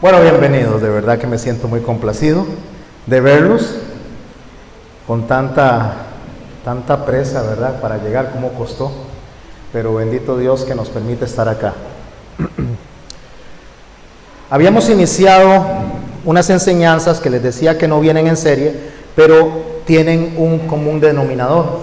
Bueno, bienvenidos, de verdad que me siento muy complacido de verlos con tanta presa, ¿verdad? Para llegar, cómo costó, pero bendito Dios que nos permite estar acá. Habíamos iniciado unas enseñanzas que les decía que no vienen en serie, pero tienen un común denominador.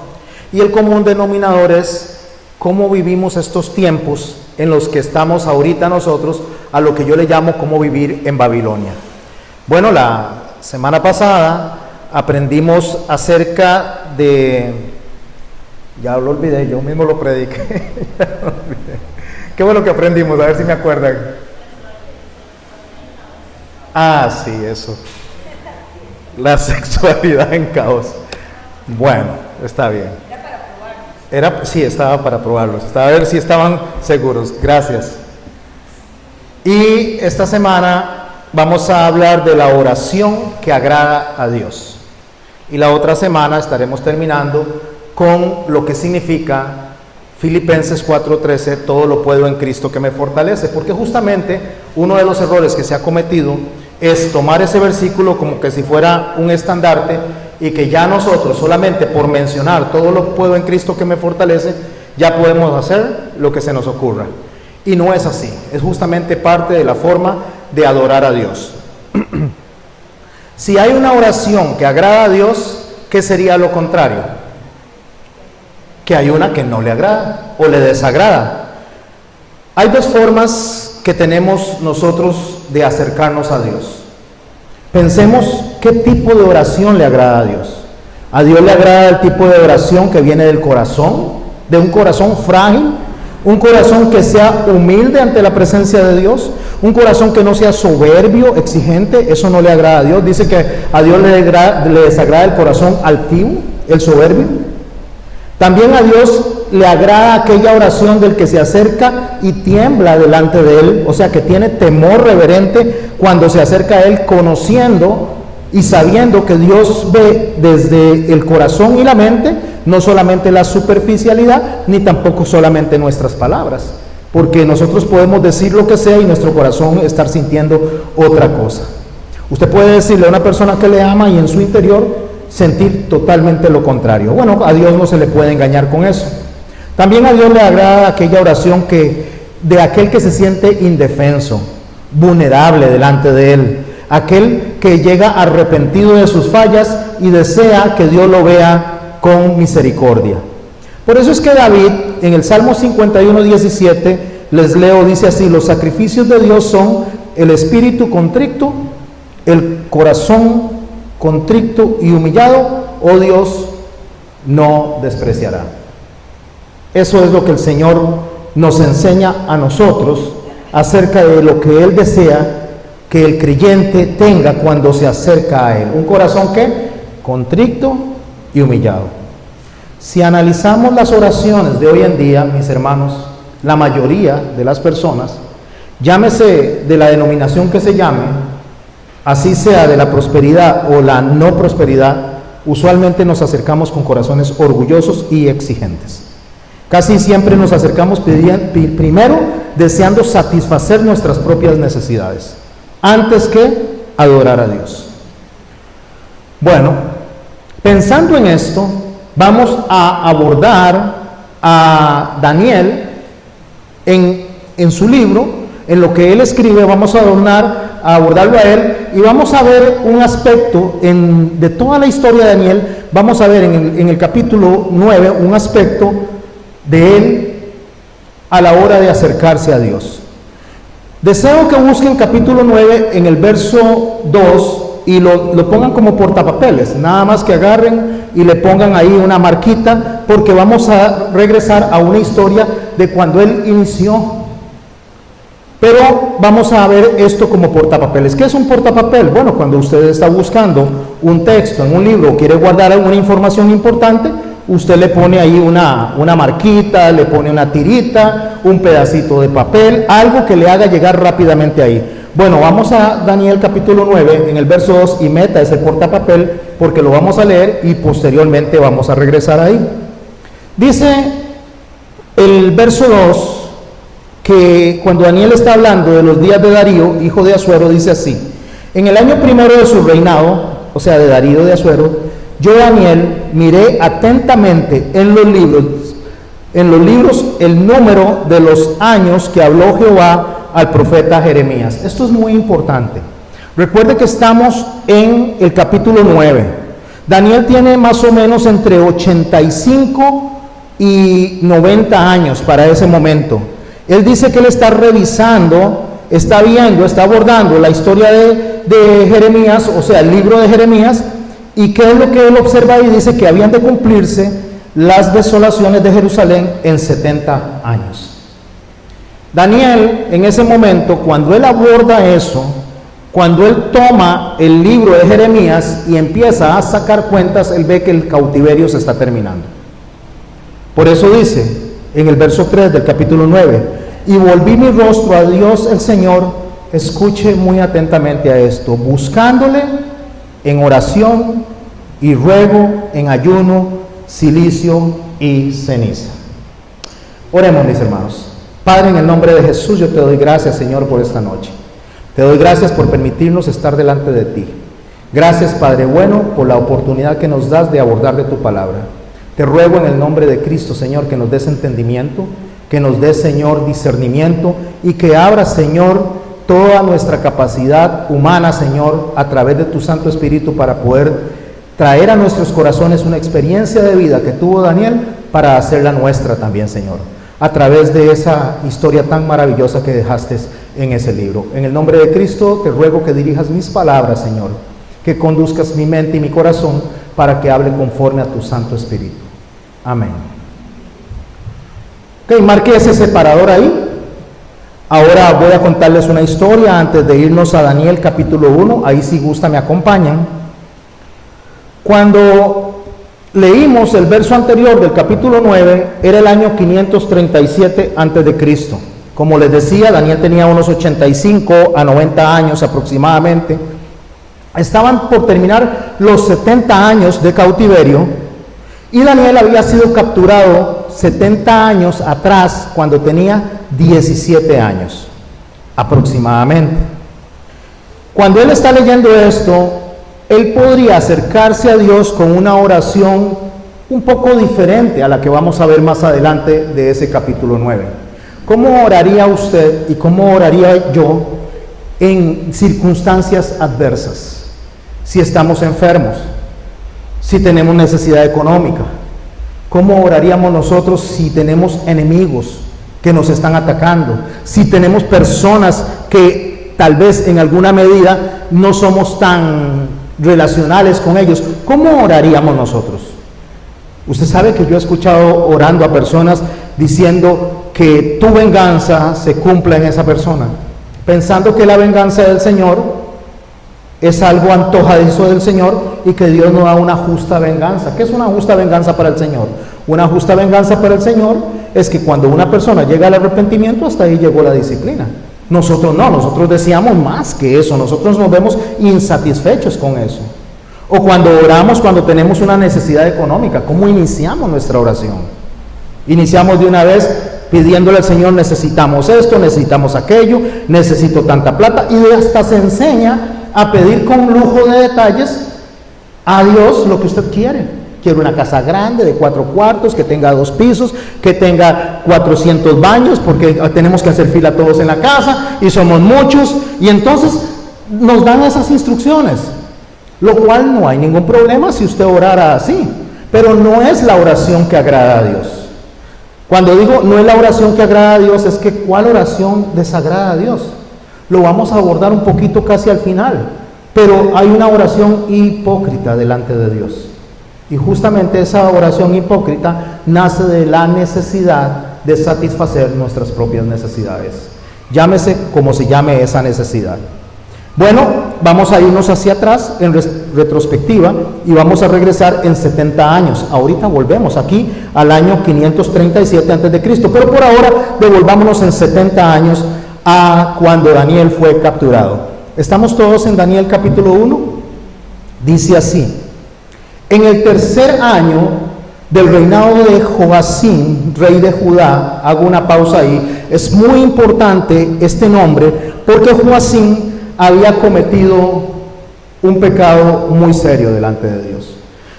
Y el común denominador es cómo vivimos estos tiempos en los que estamos ahorita nosotros, a lo que yo le llamo cómo vivir en Babilonia. Bueno, la semana pasada aprendimos acerca de... Ya lo olvidé, yo mismo lo prediqué. Qué bueno que aprendimos, a ver si me acuerdan. Ah, sí, eso. La sexualidad en caos. Bueno, está bien. Sí, estaba para probarlos. Estaba a ver si estaban seguros. Gracias. Y esta semana vamos a hablar de la oración que agrada a Dios. Y la otra semana estaremos terminando con lo que significa Filipenses 4:13, todo lo puedo en Cristo que me fortalece. Porque justamente uno de los errores que se ha cometido es tomar ese versículo como que si fuera un estandarte y que ya nosotros solamente por mencionar todo lo puedo en Cristo que me fortalece, ya podemos hacer lo que se nos ocurra. Y no es así, es justamente parte de la forma de adorar a Dios. Si hay una oración que agrada a Dios, ¿qué sería lo contrario? Que hay una que no le agrada o le desagrada. Hay dos formas que tenemos nosotros de acercarnos a Dios. Pensemos qué tipo de oración le agrada a Dios. A Dios le agrada el tipo de oración que viene del corazón, de un corazón frágil, un corazón que sea humilde ante la presencia de Dios, un corazón que no sea soberbio, exigente. Eso no le agrada a Dios. Dice que a Dios le desagrada el corazón altivo, el soberbio. También a Dios le agrada aquella oración del que se acerca y tiembla delante de Él, o sea que tiene temor reverente cuando se acerca a Él, conociendo y sabiendo que Dios ve desde el corazón y la mente, no solamente la superficialidad, ni tampoco solamente nuestras palabras, porque nosotros podemos decir lo que sea y nuestro corazón estar sintiendo otra cosa. Usted puede decirle a una persona que le ama y en su interior sentir totalmente lo contrario. Bueno, a Dios no se le puede engañar con eso. También a Dios le agrada aquella oración de aquel que se siente indefenso, vulnerable delante de Él, aquel que llega arrepentido de sus fallas y desea que Dios lo vea con misericordia. Por eso es que David, en el Salmo 51:17, les leo, dice así: los sacrificios de Dios son el espíritu contrito, el corazón contrito y humillado, oh Dios, no despreciará. Eso es lo que el Señor nos enseña a nosotros acerca de lo que Él desea que el creyente tenga cuando se acerca a Él. Un corazón que contrito y humillado. Si analizamos las oraciones de hoy en día, mis hermanos, la mayoría de las personas, llámese de la denominación que se llame, así sea de la prosperidad o la no prosperidad, usualmente nos acercamos con corazones orgullosos y exigentes. Casi siempre nos acercamos primero deseando satisfacer nuestras propias necesidades, antes que adorar a Dios. Bueno, pensando en esto, vamos a abordar a Daniel en su libro, en lo que él escribe. Vamos a abordarlo a él y vamos a ver un aspecto de toda la historia de Daniel. Vamos a ver en el capítulo 9 un aspecto de él a la hora de acercarse a Dios. Deseo que busquen capítulo 9 en el verso 2 y lo pongan como portapapeles, nada más que agarren y le pongan ahí una marquita, porque vamos a regresar a una historia de cuando él inició. Pero vamos a ver esto como portapapeles. ¿Qué es un portapapel? Bueno, cuando usted está buscando un texto en un libro o quiere guardar alguna información importante, usted le pone ahí una marquita, le pone una tirita, un pedacito de papel, algo que le haga llegar rápidamente ahí. Bueno, vamos a Daniel capítulo 9, en el verso 2, y meta ese portapapel, porque lo vamos a leer y posteriormente vamos a regresar ahí. Dice el verso 2, que cuando Daniel está hablando de los días de Darío, hijo de Asuero, dice así: en el año primero de su reinado, o sea, de Darío de Asuero, yo, Daniel, miré atentamente en los libros el número de los años que habló Jehová al profeta Jeremías. Esto es muy importante. Recuerde que estamos en el capítulo 9. Daniel tiene más o menos entre 85 y 90 años para ese momento. Él dice que él está revisando, está viendo, está abordando la historia de Jeremías, o sea, el libro de Jeremías, y qué es lo que él observa, y dice que habían de cumplirse las desolaciones de Jerusalén en 70 años. Daniel, en ese momento, cuando él aborda eso, cuando él toma el libro de Jeremías y empieza a sacar cuentas, él ve que el cautiverio se está terminando. Por eso dice en el verso 3 del capítulo 9: y volví mi rostro a Dios el Señor. Escuche muy atentamente a esto: buscándole en oración y ruego, en ayuno, cilicio y ceniza. Oremos, mis hermanos. Padre, en el nombre de Jesús, yo te doy gracias, Señor, por esta noche. Te doy gracias por permitirnos estar delante de ti. Gracias, Padre bueno, por la oportunidad que nos das de abordar de tu palabra. Te ruego en el nombre de Cristo, Señor, que nos des entendimiento, que nos des, Señor, discernimiento, y que abras, Señor, toda nuestra capacidad humana, Señor, a través de tu Santo Espíritu, para poder traer a nuestros corazones una experiencia de vida que tuvo Daniel, para hacerla nuestra también, Señor, a través de esa historia tan maravillosa que dejaste en ese libro. En el nombre de Cristo te ruego que dirijas mis palabras, Señor, que conduzcas mi mente y mi corazón para que hable conforme a tu Santo Espíritu. Amén. Ok, marque ese separador ahí. Ahora voy a contarles una historia antes de irnos a Daniel capítulo 1. Ahí, si gusta, me acompañan. Cuando leímos el verso anterior del capítulo 9, era el año 537 antes de Cristo. Como les decía, Daniel tenía unos 85 a 90 años aproximadamente. Estaban por terminar los 70 años de cautiverio, y Daniel había sido capturado 70 años atrás, cuando tenía 17 años aproximadamente. Cuando él está leyendo esto, él podría acercarse a Dios con una oración un poco diferente a la que vamos a ver más adelante de ese capítulo 9. ¿Cómo oraría usted y cómo oraría yo en circunstancias adversas? Si estamos enfermos, si tenemos necesidad económica, ¿cómo oraríamos nosotros si tenemos enemigos que nos están atacando? Si tenemos personas que tal vez en alguna medida no somos tan relacionales con ellos, ¿cómo oraríamos nosotros? Usted sabe que yo he escuchado orando a personas diciendo que tu venganza se cumpla en esa persona, pensando que la venganza del Señor es algo antojadizo del Señor y que Dios no da una justa venganza. ¿Qué es una justa venganza para el Señor? Una justa venganza para el Señor es que cuando una persona llega al arrepentimiento, hasta ahí llegó la disciplina. Nosotros no, nosotros deseamos más que eso, nosotros nos vemos insatisfechos con eso. O cuando oramos, cuando tenemos una necesidad económica, ¿cómo iniciamos nuestra oración? Iniciamos de una vez pidiéndole al Señor: necesitamos esto, necesitamos aquello, necesito tanta plata, y hasta se enseña a pedir con lujo de detalles a Dios lo que usted quiere. Quiero una casa grande de 4 cuartos, que tenga 2 pisos, que tenga 400 baños, porque tenemos que hacer fila todos en la casa y somos muchos, y entonces nos dan esas instrucciones, lo cual no hay ningún problema si usted orara así, pero no es la oración que agrada a Dios. Cuando digo no es la oración que agrada a Dios, es que ¿cuál oración desagrada a Dios? Lo vamos a abordar un poquito casi al final, pero hay una oración hipócrita delante de Dios. Y justamente esa oración hipócrita nace de la necesidad de satisfacer nuestras propias necesidades. Llámese como se llame esa necesidad. Bueno, vamos a irnos hacia atrás en retrospectiva y vamos a regresar en 70 años. Ahorita volvemos aquí al año 537 a.C., pero por ahora devolvámonos en 70 años a cuando Daniel fue capturado. Estamos todos en Daniel capítulo 1. Dice así: en el tercer año del reinado de Joacim, rey de Judá. Hago una pausa ahí. Es muy importante este nombre porque Joacim había cometido un pecado muy serio delante de Dios.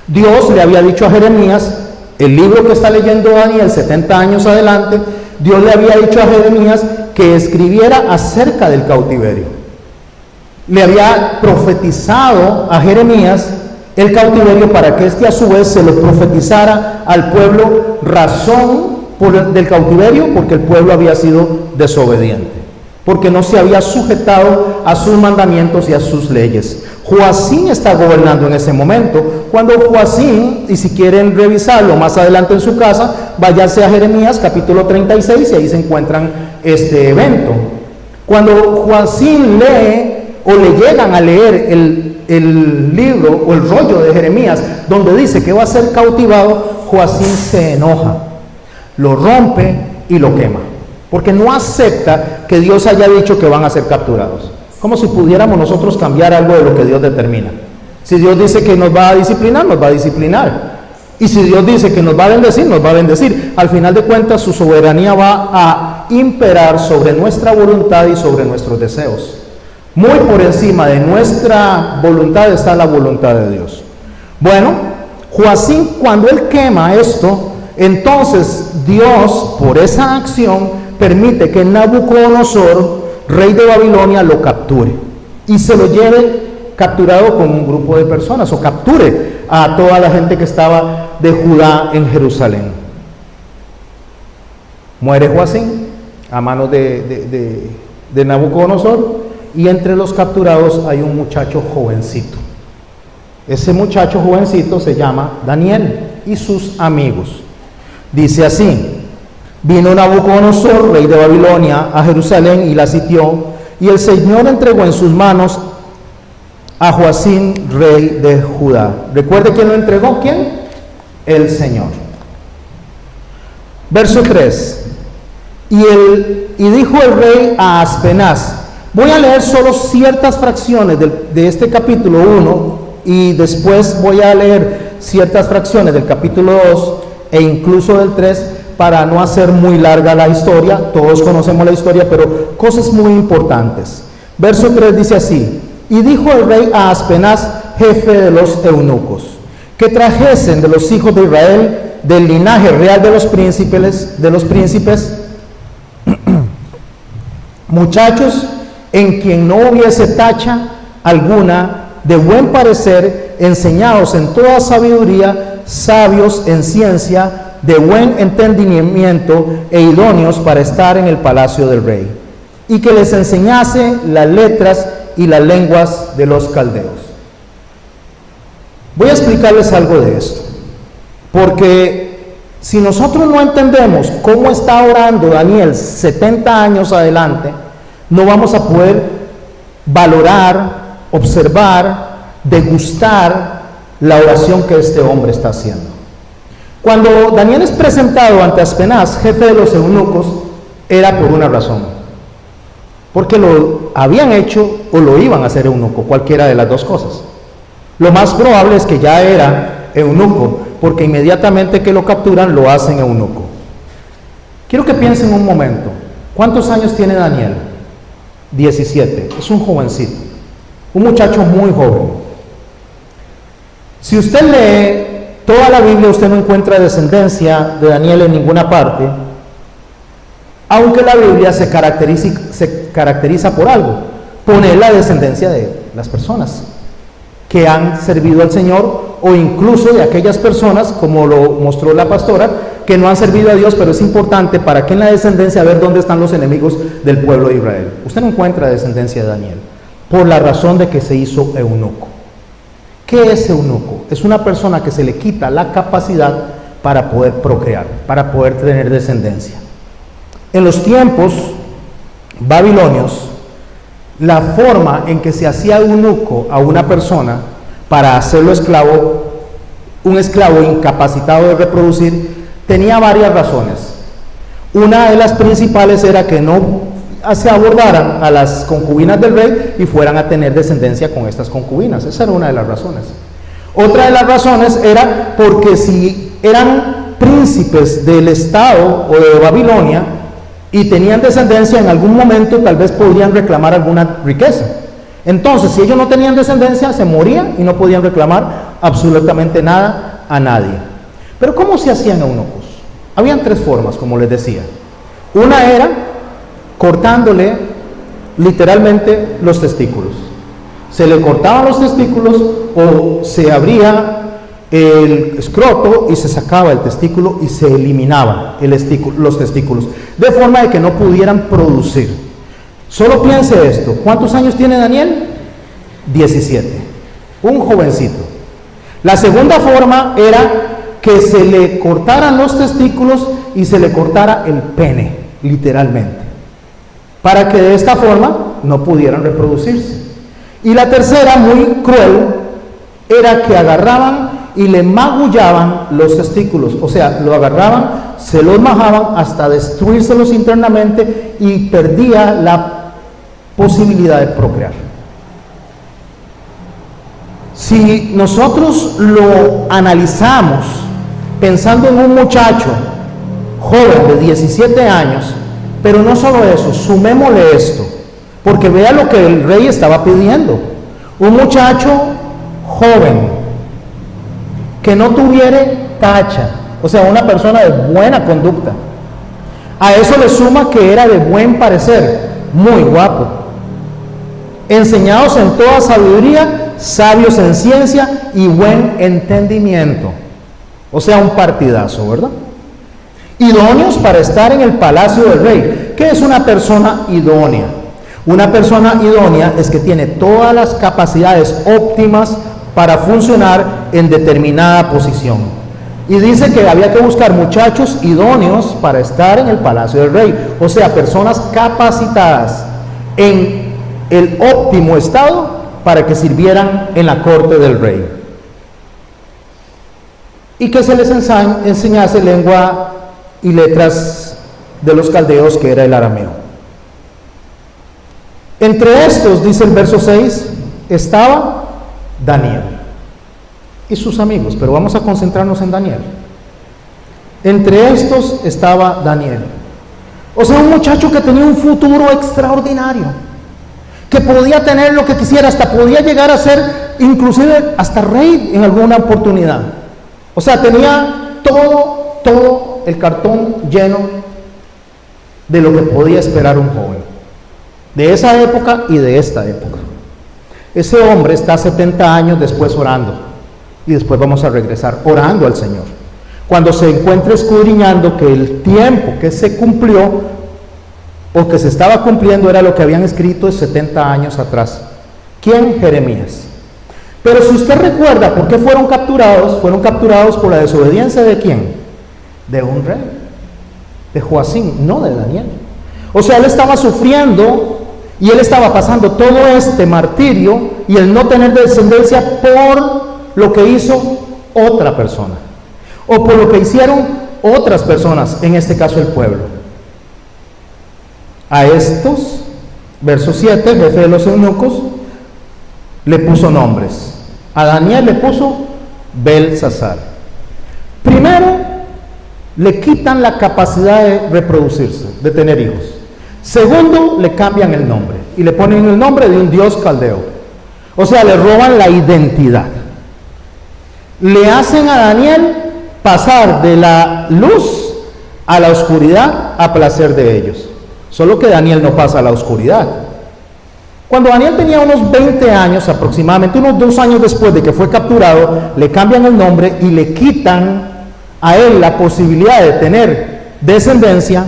Dios le había dicho a Jeremías, el libro que está leyendo Daniel 70 años adelante, Dios le había dicho a Jeremías que escribiera acerca del cautiverio. Le había profetizado a Jeremías el cautiverio para que éste a su vez se lo profetizara al pueblo, razón del cautiverio porque el pueblo había sido desobediente, porque no se había sujetado a sus mandamientos y a sus leyes. Joacim está gobernando en ese momento. Cuando Joacim, y si quieren revisarlo más adelante en su casa, váyanse a Jeremías capítulo 36 y ahí se encuentran este evento. Cuando Joacim lee o le llegan a leer el libro o el rollo de Jeremías donde dice que va a ser cautivado, Joacim se enoja, lo rompe y lo quema, porque no acepta que Dios haya dicho que van a ser capturados. Como si pudiéramos nosotros cambiar algo de lo que Dios determina. Si Dios dice que nos va a disciplinar, nos va a disciplinar. Y si Dios dice que nos va a bendecir, nos va a bendecir. Al final de cuentas, su soberanía va a imperar sobre nuestra voluntad y sobre nuestros deseos. Muy por encima de nuestra voluntad está la voluntad de Dios. Bueno, Joacim, cuando él quema esto, entonces Dios, por esa acción, permite que Nabucodonosor, rey de Babilonia, lo capture y se lo lleve capturado con un grupo de personas, o capture a toda la gente que estaba de Judá en Jerusalén. Muere Joacim a manos de Nabucodonosor, y entre los capturados hay un muchacho jovencito. Ese muchacho jovencito se llama Daniel y sus amigos. Dice así: vino Nabucodonosor, rey de Babilonia, a Jerusalén y la sitió, y el Señor entregó en sus manos a Joacim, rey de Judá. ¿Recuerde quién lo entregó? ¿Quién? El Señor. Verso 3. Y dijo el rey a Aspenaz. Voy a leer solo ciertas fracciones de este capítulo 1 y después voy a leer ciertas fracciones del capítulo 2 e incluso del 3 para no hacer muy larga la historia. Todos conocemos la historia, pero cosas muy importantes. Verso 3 dice así: y dijo el rey a Aspenaz, jefe de los eunucos, que trajesen de los hijos de Israel, del linaje real de los príncipes, muchachos en quien no hubiese tacha alguna, de buen parecer, enseñados en toda sabiduría, sabios en ciencia, de buen entendimiento e idóneos para estar en el palacio del rey, y que les enseñase las letras y las lenguas de los caldeos. Voy a explicarles algo de esto, porque si nosotros no entendemos cómo está orando Daniel 70 años adelante, no vamos a poder valorar, observar, degustar la oración que este hombre está haciendo. Cuando Daniel es presentado ante Aspenaz, jefe de los eunucos, era por una razón, porque lo habían hecho o lo iban a hacer eunuco, cualquiera de las dos cosas. Lo más probable es que ya era eunuco, porque inmediatamente que lo capturan lo hacen eunuco. Quiero que piensen un momento, ¿cuántos años tiene Daniel? 17, es un jovencito, un muchacho muy joven. Si usted lee toda la Biblia, usted no encuentra descendencia de Daniel en ninguna parte, aunque la Biblia se caracteriza por algo, poner la descendencia de las personas que han servido al Señor, o incluso de aquellas personas, como lo mostró la pastora, que no han servido a Dios, pero es importante para que en la descendencia ver dónde están los enemigos del pueblo de Israel. Usted no encuentra descendencia de Daniel, por la razón de que se hizo eunuco. ¿Qué es eunuco? Es una persona que se le quita la capacidad para poder procrear, para poder tener descendencia. En los tiempos babilonios, la forma en que se hacía eunuco a una persona para hacerlo esclavo, un esclavo incapacitado de reproducir, tenía varias razones. Una de las principales era que no se abordaran a las concubinas del rey y fueran a tener descendencia con estas concubinas. Esa era una de las razones. Otra de las razones era porque si eran príncipes del estado o de Babilonia y tenían descendencia, en algún momento tal vez podrían reclamar alguna riqueza. Entonces, si ellos no tenían descendencia, se morían y no podían reclamar absolutamente nada a nadie. Pero ¿cómo se hacían eunucos? Habían tres formas, como les decía. Una era cortándole literalmente los testículos. Se le cortaban los testículos o se abría el escroto y se sacaba el testículo y se eliminaba los testículos, de forma de que no pudieran producir. Solo piense esto, ¿cuántos años tiene Daniel? 17, un jovencito. La segunda forma era que se le cortaran los testículos y se le cortara el pene, literalmente, para que de esta forma no pudieran reproducirse. Y la tercera, muy cruel, era que agarraban y le magullaban los testículos, o sea, lo agarraban, se los majaban hasta destruírselos internamente y perdía la posibilidad de procrear. Si nosotros lo analizamos pensando en un muchacho joven de 17 años, pero no solo eso, sumémosle esto, porque vea lo que el rey estaba pidiendo: un muchacho joven que no tuviera tacha, o sea, una persona de buena conducta. A eso le suma que era de buen parecer, muy guapo, enseñados en toda sabiduría, sabios en ciencia y buen entendimiento. O sea, un partidazo, ¿verdad? Idóneos para estar en el palacio del rey. ¿Qué es una persona idónea? Una persona idónea es que tiene todas las capacidades óptimas para funcionar en determinada posición. Y dice que había que buscar muchachos idóneos para estar en el palacio del rey, o sea, personas capacitadas en el óptimo estado para que sirvieran en la corte del rey. Y que se les enseñase lengua y letras de los caldeos, que era el arameo. Entre estos, dice el verso 6, estaba Daniel y sus amigos, pero vamos a concentrarnos en Daniel. Entre estos estaba Daniel, o sea, un muchacho que tenía un futuro extraordinario, que podía tener lo que quisiera, hasta podía llegar a ser inclusive hasta rey en alguna oportunidad. O sea, tenía todo el cartón lleno de lo que podía esperar un joven de esa época y de esta época. Ese hombre está 70 años después orando, y después vamos a regresar orando al Señor, cuando se encuentra escudriñando que el tiempo que se cumplió o que se estaba cumpliendo era lo que habían escrito 70 años atrás. ¿Quién? Jeremías. Pero si usted recuerda por qué fueron capturados por la desobediencia ¿de quién? De un rey, de Joacín, no de Daniel. O sea, él estaba sufriendo y él estaba pasando todo este martirio y el no tener descendencia por lo que hizo otra persona, o por lo que hicieron otras personas, en este caso el pueblo. A estos, verso 7, el jefe de los eunucos le puso nombres. A Daniel le puso Belsasar. Primero, le quitan la capacidad de reproducirse, de tener hijos. Segundo, le cambian el nombre y le ponen el nombre de un dios caldeo. O sea, le roban la identidad. Le hacen a Daniel pasar de la luz a la oscuridad a placer de ellos. Solo que Daniel no pasa a la oscuridad. Cuando Daniel tenía unos 20 años aproximadamente, unos 2 años después de que fue capturado, le cambian el nombre y le quitan a él la posibilidad de tener descendencia.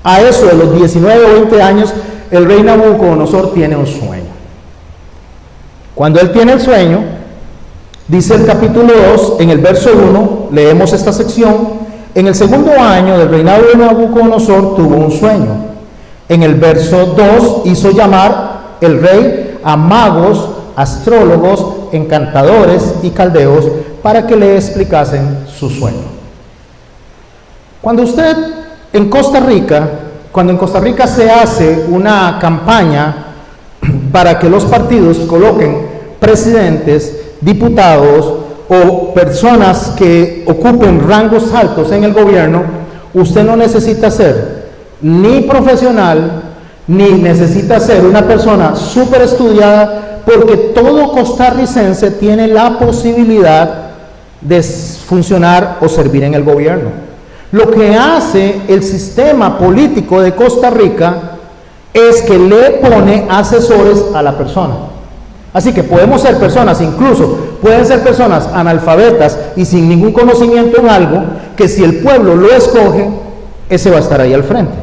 A eso de los 19 o 20 años, el rey Nabucodonosor tiene un sueño. Cuando él tiene el sueño, dice el capítulo 2, en el verso 1, leemos esta sección: en el segundo año del reinado de Nabucodonosor tuvo un sueño. En el verso 2 hizo llamar el rey a magos, astrólogos, encantadores y caldeos para que le explicasen su sueño. Cuando en Costa Rica se hace una campaña para que los partidos coloquen presidentes, diputados o personas que ocupen rangos altos en el gobierno, usted no necesita ser ni profesional, ni necesita ser una persona súper estudiada, porque todo costarricense tiene la posibilidad de funcionar o servir en el gobierno. Lo que hace el sistema político de Costa Rica es que le pone asesores a la persona. Así que podemos ser personas, incluso pueden ser personas analfabetas y sin ningún conocimiento en algo, que si el pueblo lo escoge, ese va a estar ahí al frente.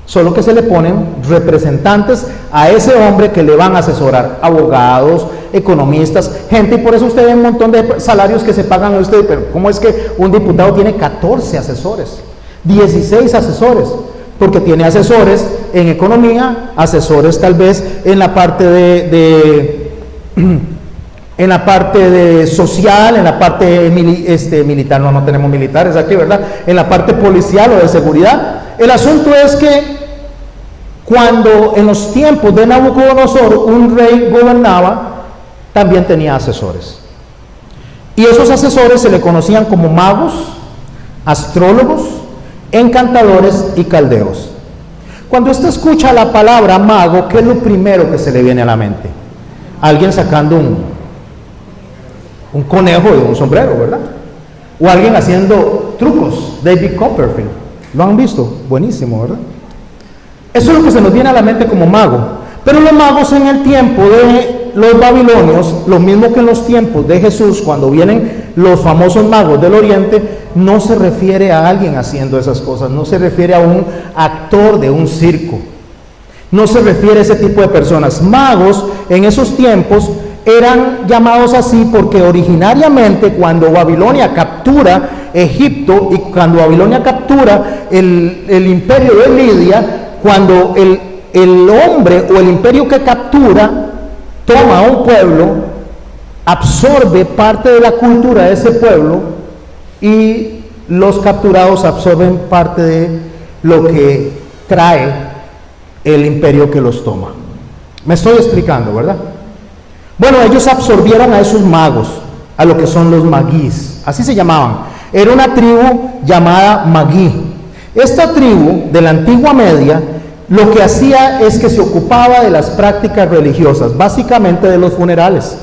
Solo que se le ponen representantes a ese hombre que le van a asesorar, abogados, economistas, gente, y por eso usted ve un montón de salarios que se pagan a usted. Pero ¿cómo es que un diputado tiene 14 asesores, 16 asesores? Porque tiene asesores en economía, asesores tal vez en la parte en la parte de social, en la parte militar, no tenemos militares aquí, ¿verdad? En la parte policial o de seguridad. El asunto es que cuando en los tiempos de Nabucodonosor un rey gobernaba, también tenía asesores. Y esos asesores se le conocían como magos, astrólogos, encantadores y caldeos. Cuando usted escucha la palabra mago, ¿qué es lo primero que se le viene a la mente? Alguien sacando un conejo de un sombrero, ¿verdad? O alguien haciendo trucos, David Copperfield. ¿Lo han visto? Buenísimo, ¿verdad? Eso es lo que se nos viene a la mente como mago. Pero los magos en el tiempo de los babilonios, lo mismo que en los tiempos de Jesús, cuando vienen los famosos magos del oriente, no se refiere a alguien haciendo esas cosas, no se refiere a un actor de un circo, no se refiere a ese tipo de personas. Magos en esos tiempos eran llamados así porque originariamente cuando Babilonia captura Egipto y cuando Babilonia captura el imperio de Lidia, cuando el hombre o el imperio que captura toma a un pueblo, absorbe parte de la cultura de ese pueblo y los capturados absorben parte de lo que trae el imperio que los toma. Me estoy explicando, ¿verdad? Bueno, ellos absorbieron a esos magos, a lo que son los maguís, así se llamaban. Era una tribu llamada maguí. Esta tribu de la antigua Media lo que hacía es que se ocupaba de las prácticas religiosas, básicamente de los funerales.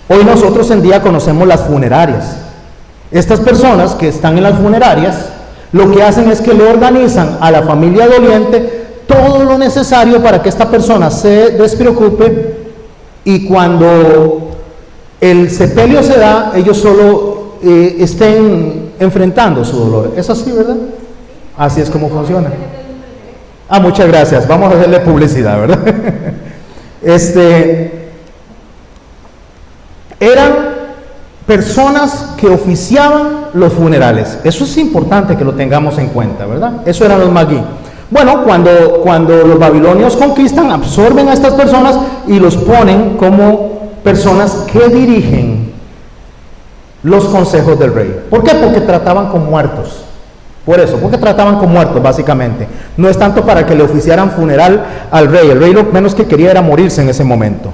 Hoy nosotros en día conocemos las funerarias. Estas personas que están en las funerarias, lo que hacen es que le organizan a la familia doliente todo lo necesario para que esta persona se despreocupe, y cuando el sepelio se da, ellos solo estén enfrentando su dolor. ¿Es así, verdad? Así es como funciona. Muchas gracias. Vamos a hacerle publicidad, ¿verdad? Eran personas que oficiaban los funerales. Eso es importante que lo tengamos en cuenta, ¿verdad? Eso eran los maguí. Bueno, cuando los babilonios conquistan, absorben a estas personas y los ponen como personas que dirigen los consejos del rey. ¿Por qué? Porque trataban con muertos. Por eso, porque trataban con muertos básicamente. No es tanto para que le oficiaran funeral al rey. El rey lo menos que quería era morirse en ese momento.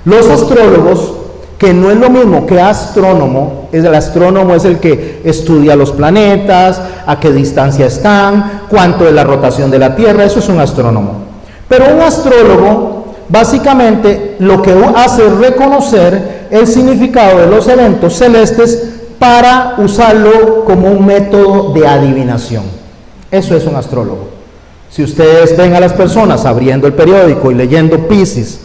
Los astrólogos, que no es lo mismo que astrónomo, el astrónomo es el que estudia los planetas, a qué distancia están, cuánto es la rotación de la Tierra, eso es un astrónomo. Pero un astrólogo básicamente lo que hace es reconocer el significado de los eventos celestes para usarlo como un método de adivinación. Eso es un astrólogo. Si ustedes ven a las personas abriendo el periódico y leyendo Piscis,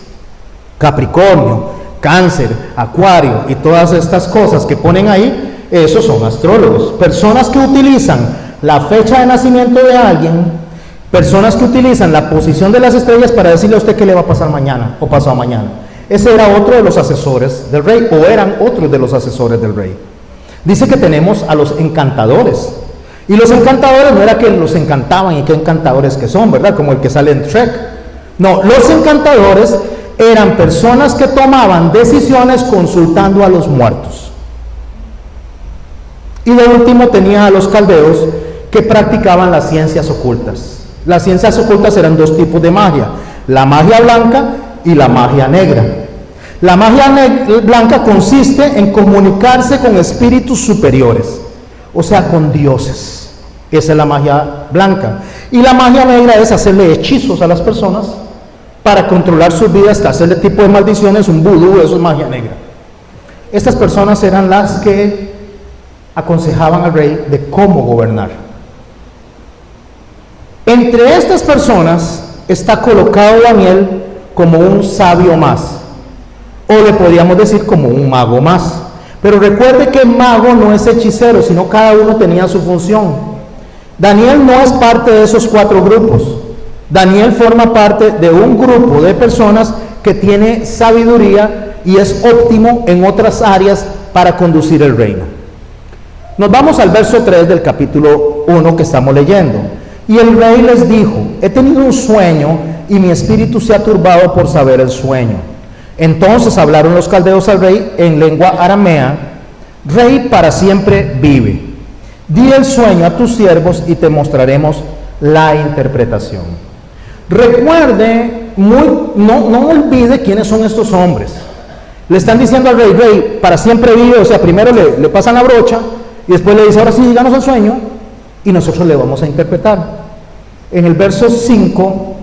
Capricornio, Cáncer, Acuario y todas estas cosas que ponen ahí, esos son astrólogos. Personas que utilizan la fecha de nacimiento de alguien, personas que utilizan la posición de las estrellas para decirle a usted qué le va a pasar mañana o pasado mañana. Ese era otro de los asesores del rey, o eran otros de los asesores del rey. Dice que tenemos a los encantadores. Y los encantadores no era que los encantaban y qué encantadores que son, ¿verdad? Como el que sale en Trek. No, los encantadores eran personas que tomaban decisiones consultando a los muertos. Y de último tenía a los caldeos, que practicaban las ciencias ocultas. Las ciencias ocultas eran dos tipos de magia: la magia blanca y la magia negra. La magia blanca consiste en comunicarse con espíritus superiores, o sea, con dioses. Esa es la magia blanca. Y la magia negra es hacerle hechizos a las personas para controlar sus vidas, hasta hacerle tipo de maldiciones, un vudú, eso es magia negra. Estas personas eran las que aconsejaban al rey de cómo gobernar. Entre estas personas está colocado Daniel como un sabio más, o le podríamos decir como un mago más. Pero recuerde que mago no es hechicero, sino cada uno tenía su función. Daniel no es parte de esos 4 grupos. Daniel forma parte de un grupo de personas que tiene sabiduría y es óptimo en otras áreas para conducir el reino. Nos vamos al verso 3 del capítulo 1 que estamos leyendo. Y el rey les dijo: he tenido un sueño y mi espíritu se ha turbado por saber el sueño. Entonces hablaron los caldeos al rey en lengua aramea: Rey, para siempre vive. Di el sueño a tus siervos y te mostraremos la interpretación. Recuerde, no olvide quiénes son estos hombres. Le están diciendo al rey: Rey, para siempre vive. O sea, primero le pasan la brocha y después le dice: ahora sí, díganos el sueño y nosotros le vamos a interpretar. En el verso 5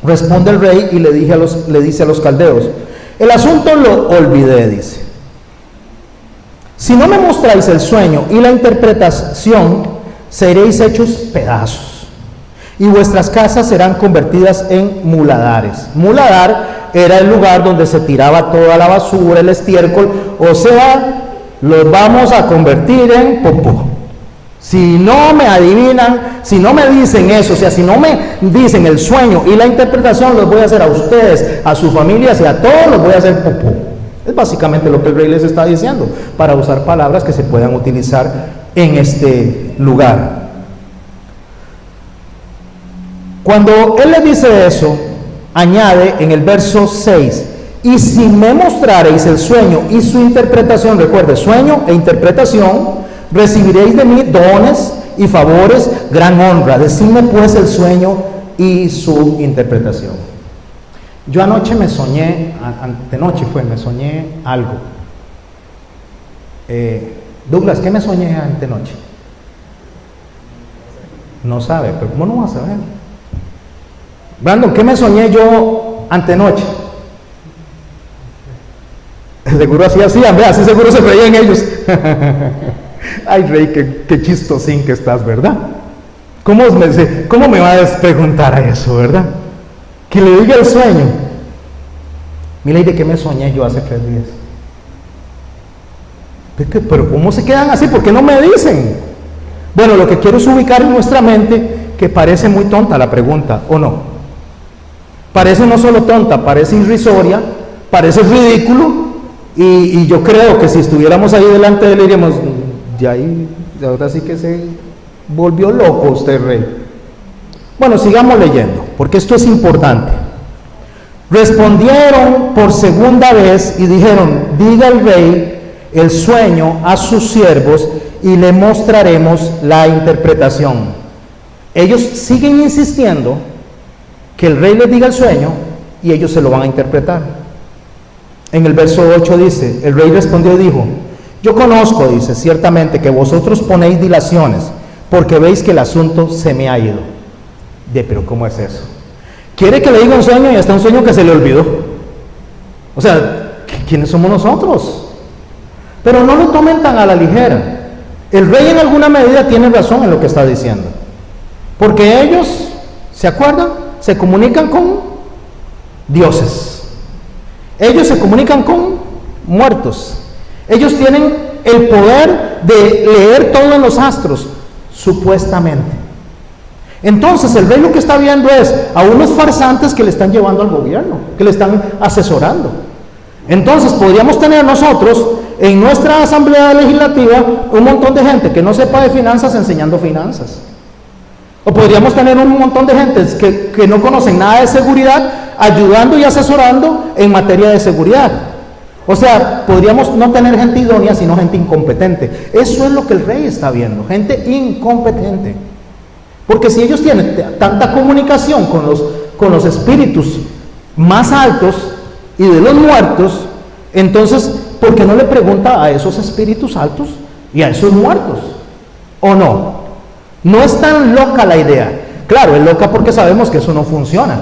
responde el rey y le dice a los caldeos: el asunto lo olvidé, dice. Si no me mostráis el sueño y la interpretación, seréis hechos pedazos, y vuestras casas serán convertidas en muladares. Muladar era el lugar donde se tiraba toda la basura, el estiércol, o sea, los vamos a convertir en popó. Si no me adivinan, si no me dicen eso, o sea, si no me dicen el sueño y la interpretación, los voy a hacer a ustedes, a sus familias y a todos los voy a hacer popó. Es básicamente lo que el rey les está diciendo, para usar palabras que se puedan utilizar en este lugar. Cuando él le dice eso, añade en el verso 6: y si me mostrareis el sueño y su interpretación, recuerde, sueño e interpretación, recibiréis de mí dones y favores, gran honra. Decidme pues el sueño y su interpretación. Yo anoche me soñé, me soñé algo. Douglas, ¿qué me soñé antenoche? No sabe, pero ¿cómo no vas a saber? Brandon, ¿qué me soñé yo antenoche? Seguro así hacían, vea, así seguro se reían ellos. Ay, rey, qué chistosín que estás, ¿verdad? ¿Cómo me vas a preguntar a eso, verdad? Que le diga el sueño. Mira, ¿y de qué me soñé yo hace 3 días? Pero ¿cómo se quedan así? ¿Por qué no me dicen? Bueno, lo que quiero es ubicar en nuestra mente que parece muy tonta la pregunta, ¿o no? Parece no solo tonta, parece irrisoria, parece ridículo, y yo creo que si estuviéramos ahí delante de él diríamos: ya ahora sí que se volvió loco usted, rey. Bueno, sigamos leyendo, porque esto es importante. Respondieron por segunda vez y dijeron: diga el rey el sueño a sus siervos y le mostraremos la interpretación. Ellos siguen insistiendo que el rey les diga el sueño y ellos se lo van a interpretar. En el verso 8 dice: el rey respondió y dijo: yo conozco, dice, ciertamente que vosotros ponéis dilaciones, porque veis que el asunto se me ha ido. Pero ¿cómo es eso? Quiere que le diga un sueño y hasta un sueño que se le olvidó. O sea, ¿quiénes somos nosotros? Pero no lo tomen tan a la ligera. El rey en alguna medida tiene razón en lo que está diciendo, porque ellos, ¿se acuerdan? Se comunican con dioses. Ellos se comunican con muertos. Ellos tienen el poder de leer todo en los astros, supuestamente. Entonces el rey lo que está viendo es a unos farsantes que le están llevando al gobierno, que le están asesorando. Entonces podríamos tener nosotros en nuestra asamblea legislativa un montón de gente que no sepa de finanzas enseñando finanzas. O podríamos tener un montón de gente que no conocen nada de seguridad ayudando y asesorando en materia de seguridad. O sea, podríamos no tener gente idónea, sino gente incompetente. Eso es lo que el rey está viendo, gente incompetente. Porque si ellos tienen tanta comunicación con los espíritus más altos y de los muertos, Entonces, ¿por qué no le pregunta a esos espíritus altos y a esos muertos? ¿O no? No es tan loca la idea. Claro, es loca porque sabemos que eso no funciona.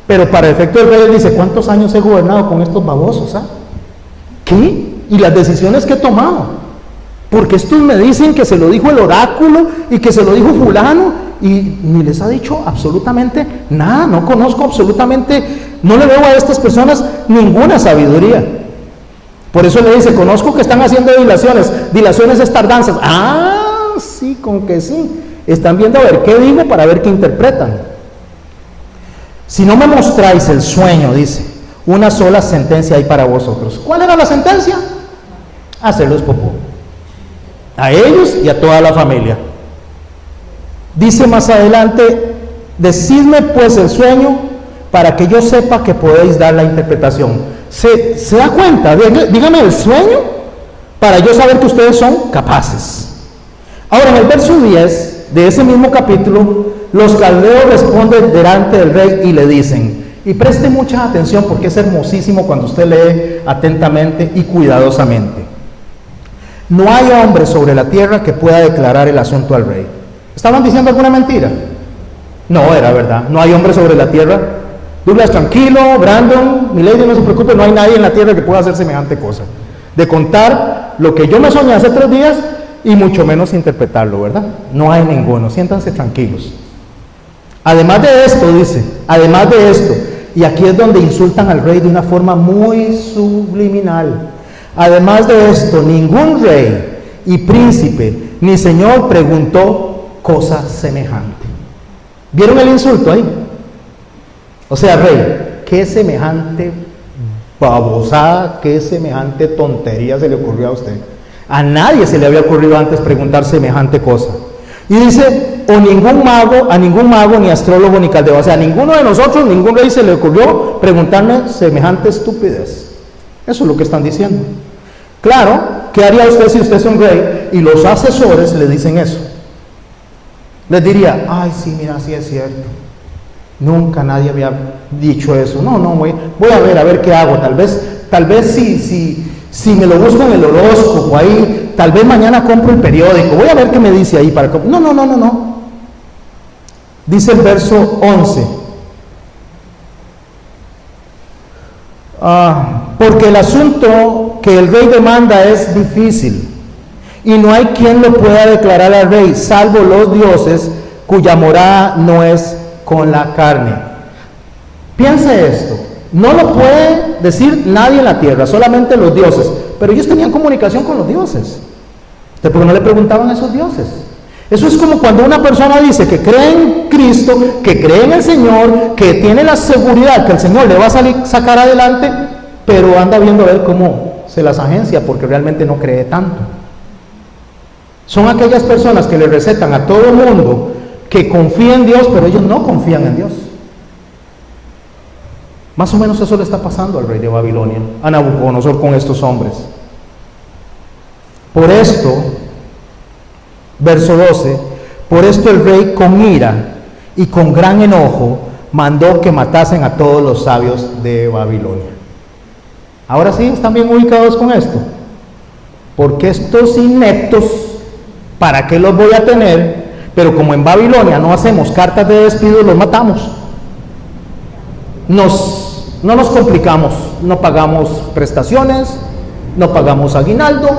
Pero para efecto del rey, él dice, ¿cuántos años he gobernado con estos babosos? ¿Qué? ¿Y las decisiones que he tomado? Porque estos me dicen que se lo dijo el oráculo y que se lo dijo fulano y ni les ha dicho absolutamente nada. No conozco absolutamente, no le veo a estas personas ninguna sabiduría. Por eso le dice, conozco que están haciendo dilaciones. Dilaciones es tardanzas. Ah, sí, con que sí. Están viendo a ver qué digo para ver qué interpretan. Si no me mostráis el sueño, dice, una sola sentencia hay para vosotros. ¿Cuál era la sentencia? Hacerlos popó. A ellos y a toda la familia. Dice más adelante, decidme pues el sueño para que yo sepa que podéis dar la interpretación. ¿Se da cuenta? Dígame el sueño para yo saber que ustedes son capaces. Ahora, en el verso 10 de ese mismo capítulo, los caldeos responden delante del rey y le dicen, y preste mucha atención porque es hermosísimo cuando usted lee atentamente y cuidadosamente. No hay hombre sobre la tierra que pueda declarar el asunto al rey. ¿Estaban diciendo alguna mentira? No, era verdad. No hay hombre sobre la tierra. Douglas, tranquilo. Brandon, Milady, no se preocupe, no hay nadie en la tierra que pueda hacer semejante cosa. De contar lo que yo me soñé hace 3 días y mucho menos interpretarlo, ¿verdad? No hay ninguno. Siéntanse tranquilos. Además de esto, dice, además de esto, y aquí es donde insultan al rey de una forma muy subliminal. Además de esto, ningún rey y príncipe ni señor preguntó cosa semejante. ¿Vieron el insulto ahí? O sea, rey, ¿qué semejante babosada, qué semejante tontería se le ocurrió a usted? A nadie se le había ocurrido antes preguntar semejante cosa. Y dice, a ningún mago, ni astrólogo, ni caldeo. O sea, a ninguno de nosotros, ningún rey se le ocurrió preguntarme semejante estupidez. Eso es lo que están diciendo. Claro, ¿qué haría usted si usted es un rey y los asesores le dicen eso? Les diría, ay, sí, mira, sí es cierto. Nunca nadie había dicho eso. No, voy a ver qué hago. Tal vez si me lo busco en el horóscopo ahí, tal vez mañana compro el periódico. Voy a ver qué me dice ahí para. No. Dice el verso 11. Porque el asunto que el rey demanda es difícil y no hay quien lo pueda declarar al rey, salvo los dioses cuya morada no es con la carne. Piense esto, no lo puede decir nadie en la tierra, solamente los dioses, pero ellos tenían comunicación con los dioses. ¿Por qué no le preguntaban a esos dioses? Eso es como cuando una persona dice que cree en Cristo, que cree en el Señor, que tiene la seguridad que el Señor le va a sacar adelante, pero anda viendo a ver cómo se las agencia porque realmente no cree tanto. Son aquellas personas que le recetan a todo el mundo que confía en Dios, pero ellos no confían en Dios. Más o menos eso le está pasando al rey de Babilonia, a Nabucodonosor, con estos hombres. Por esto, verso 12, por esto el rey con ira y con gran enojo mandó que matasen a todos los sabios de Babilonia. Ahora sí, ¿están bien ubicados con esto? Porque estos ineptos, ¿para qué los voy a tener? Pero como en Babilonia no hacemos cartas de despido, los matamos. No nos complicamos, no pagamos prestaciones, no pagamos aguinaldo,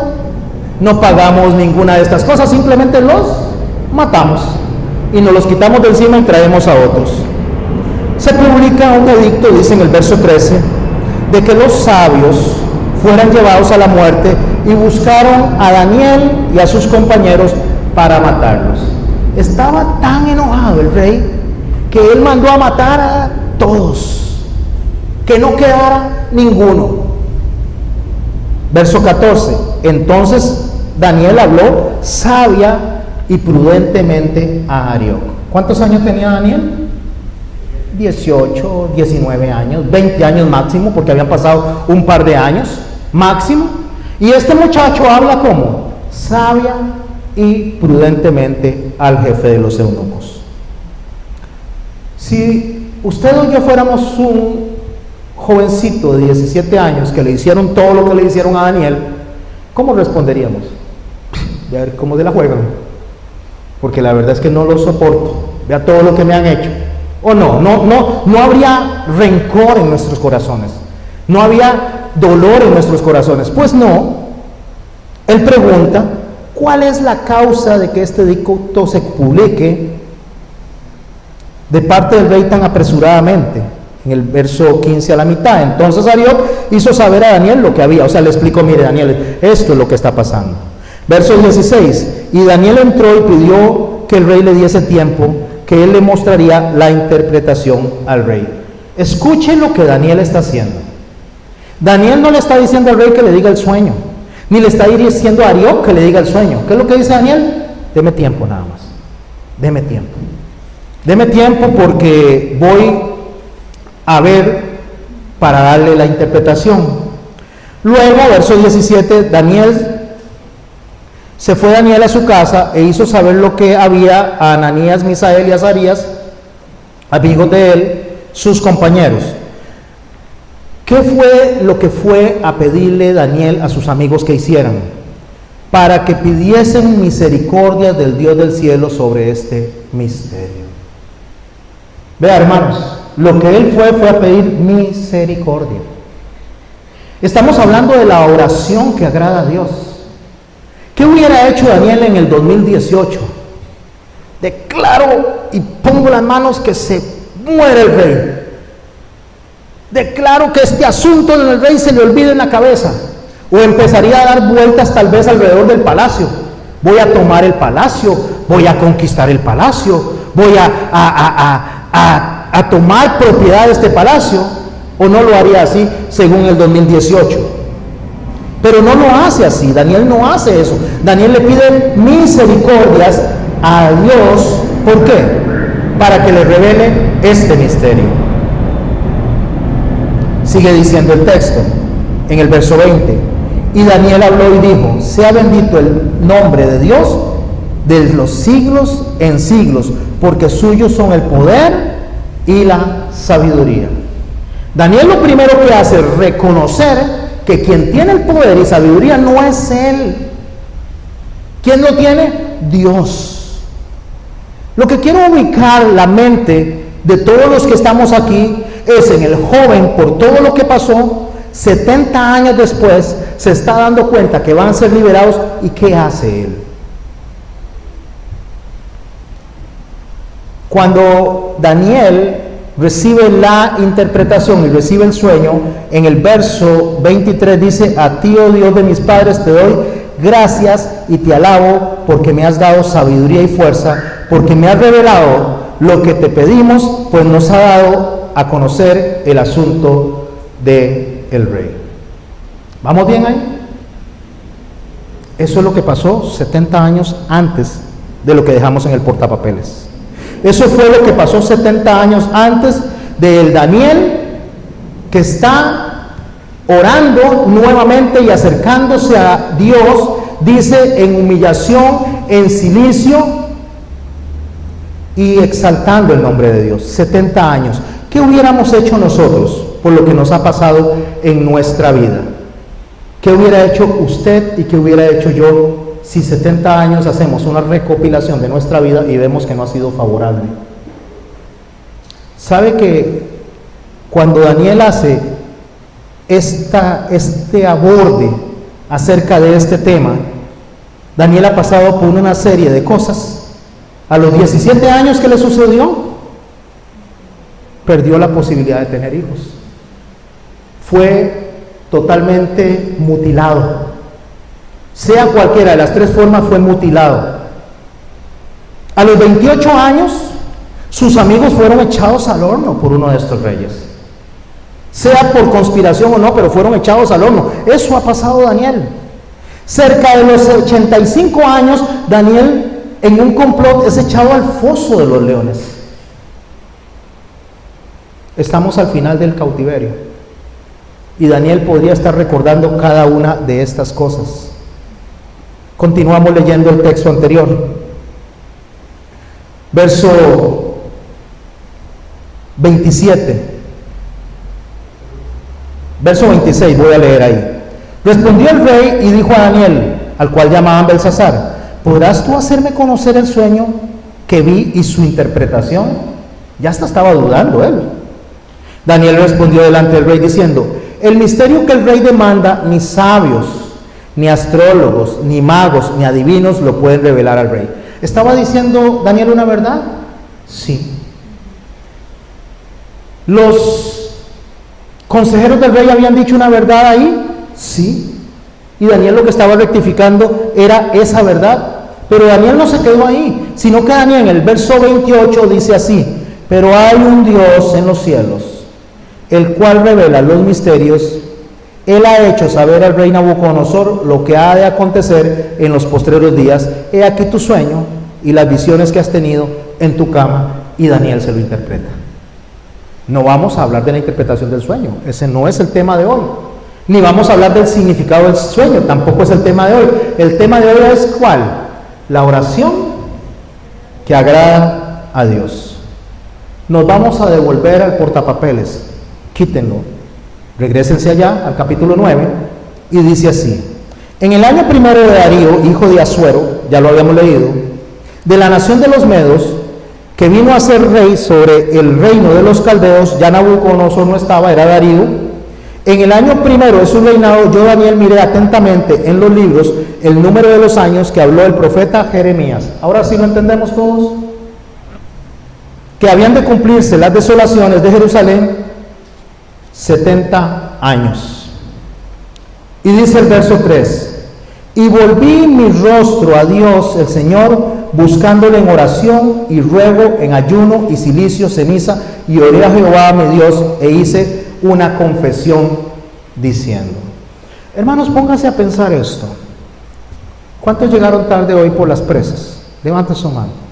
no pagamos ninguna de estas cosas, simplemente los matamos y nos los quitamos de encima y traemos a otros. Se publica un edicto, dice en el verso 13, de que los sabios fueran llevados a la muerte y buscaron a Daniel y a sus compañeros para matarlos. Estaba tan enojado el rey que él mandó a matar a todos, que no quedara ninguno. Verso 14, entonces Daniel habló sabia y prudentemente a Arioc. ¿Cuántos años tenía Daniel? 18, 19 años, 20 años máximo, porque habían pasado un par de años máximo. Y este muchacho habla como sabia y prudentemente al jefe de los eunucos. Si usted o yo fuéramos un jovencito de 17 años que le hicieron todo lo que le hicieron a Daniel, ¿cómo responderíamos? A ver cómo se la juegan, porque la verdad es que no lo soporto, vea todo lo que me han hecho. O no habría rencor en nuestros corazones, no había dolor en nuestros corazones. Pues no. Él pregunta, ¿cuál es la causa de que este edicto se publique de parte del rey tan apresuradamente? En el verso 15 a la mitad. Entonces Arioc hizo saber a Daniel lo que había. O sea, le explicó, mire Daniel, esto es lo que está pasando. Verso 16. Y Daniel entró y pidió que el rey le diese tiempo, que él le mostraría la interpretación al rey. Escuchen lo que Daniel está haciendo. Daniel no le está diciendo al rey que le diga el sueño, ni le está diciendo a Arioc que le diga el sueño. ¿Qué es lo que dice Daniel? Deme tiempo nada más. Deme tiempo. Deme tiempo porque voy a ver para darle la interpretación. Luego, verso 17, se fue Daniel a su casa e hizo saber lo que había a Ananías, Misael y Azarías, amigos de él, sus compañeros. ¿Qué fue lo que fue a pedirle Daniel a sus amigos que hicieran? Para que pidiesen misericordia del Dios del cielo sobre este misterio. Vea, hermanos, lo que él fue a pedir misericordia. Estamos hablando de la oración que agrada a Dios. ¿Qué hubiera hecho Daniel en el 2018? Declaro y pongo las manos que se muere el rey. Declaro que este asunto del rey se le olvide en la cabeza. O empezaría a dar vueltas tal vez alrededor del palacio. Voy a tomar el palacio, voy a conquistar el palacio, voy a tomar propiedad de este palacio. O no lo haría así según el 2018. Pero no lo hace así. Daniel no hace eso. Daniel le pide misericordias a Dios. ¿Por qué? Para que le revele este misterio. Sigue diciendo el texto en el verso 20. Y Daniel habló y dijo: sea bendito el nombre de Dios de los siglos en siglos, porque suyos son el poder y la sabiduría. Daniel lo primero que hace es reconocer que quien tiene el poder y sabiduría no es él. ¿Quién lo tiene? Dios. Lo que quiero ubicar la mente de todos los que estamos aquí es en el joven, por todo lo que pasó, 70 años después, se está dando cuenta que van a ser liberados. ¿Y qué hace él? Cuando Daniel recibe la interpretación y recibe el sueño, en el verso 23 dice: a ti, oh Dios de mis padres, te doy gracias y te alabo porque me has dado sabiduría y fuerza, porque me has revelado lo que te pedimos, pues nos ha dado a conocer el asunto del rey. ¿Vamos bien ahí? Eso es lo que pasó 70 años antes de lo que dejamos en el portapapeles. Eso fue lo que pasó 70 años antes del Daniel que está orando nuevamente y acercándose a Dios, dice, en humillación, en silicio y exaltando el nombre de Dios. 70 años. ¿Qué hubiéramos hecho nosotros por lo que nos ha pasado en nuestra vida? ¿Qué hubiera hecho usted y qué hubiera hecho yo si 70 años hacemos una recopilación de nuestra vida y vemos que no ha sido favorable? ¿Sabe que cuando Daniel hace este aborde acerca de este tema, Daniel ha pasado por una serie de cosas? A los 17 años que le sucedió, perdió la posibilidad de tener hijos. Fue totalmente mutilado. Sea cualquiera de las tres formas, fue mutilado. A los 28 años, sus amigos fueron echados al horno por uno de estos reyes. Sea por conspiración o no, pero fueron echados al horno. Eso ha pasado Daniel. Cerca de los 85 años, Daniel, en un complot, es echado al foso de los leones. Estamos al final del cautiverio. Y Daniel podría estar recordando cada una de estas cosas. Continuamos leyendo el texto anterior. Verso 27. Verso 26, voy a leer ahí. Respondió el rey y dijo a Daniel, al cual llamaban Belsasar: ¿podrás tú hacerme conocer el sueño que vi y su interpretación? Ya hasta estaba dudando él. Daniel respondió delante del rey diciendo: el misterio que el rey demanda, ni sabios, ni astrólogos, ni magos, ni adivinos lo pueden revelar al rey. ¿Estaba diciendo Daniel una verdad? Sí. ¿Los consejeros del rey habían dicho una verdad ahí? Sí. Y Daniel lo que estaba rectificando era esa verdad. Pero Daniel no se quedó ahí, sino que Daniel en el verso 28 dice así: pero hay un Dios en los cielos, el cual revela los misterios. Él ha hecho saber al rey Nabucodonosor lo que ha de acontecer en los postreros días. He aquí tu sueño y las visiones que has tenido en tu cama. Y Daniel se lo interpreta. No vamos a hablar de la interpretación del sueño, ese no es el tema de hoy. Ni vamos a hablar del significado del sueño, tampoco es el tema de hoy. El tema de hoy es ¿cuál? La oración que agrada a Dios. Nos vamos a devolver al portapapeles, quítenlo, regrésense allá al capítulo 9 y dice así: en el año primero de Darío, hijo de Asuero, ya lo habíamos leído, de la nación de los Medos, que vino a ser rey sobre el reino de los caldeos, ya Nabucodonosor no estaba, era Darío. En el año primero de su reinado, yo Daniel miré atentamente en los libros el número de los años que habló el profeta Jeremías. Ahora sí lo entendemos todos. Que habían de cumplirse las desolaciones de Jerusalén 70 años. Y dice el verso 3: y volví mi rostro a Dios el Señor, buscándole en oración y ruego, en ayuno y cilicio, ceniza, y oré a Jehová mi Dios, e hice una confesión diciendo. Hermanos, pónganse a pensar esto. ¿Cuántos llegaron tarde hoy por las presas? Levanten su mano.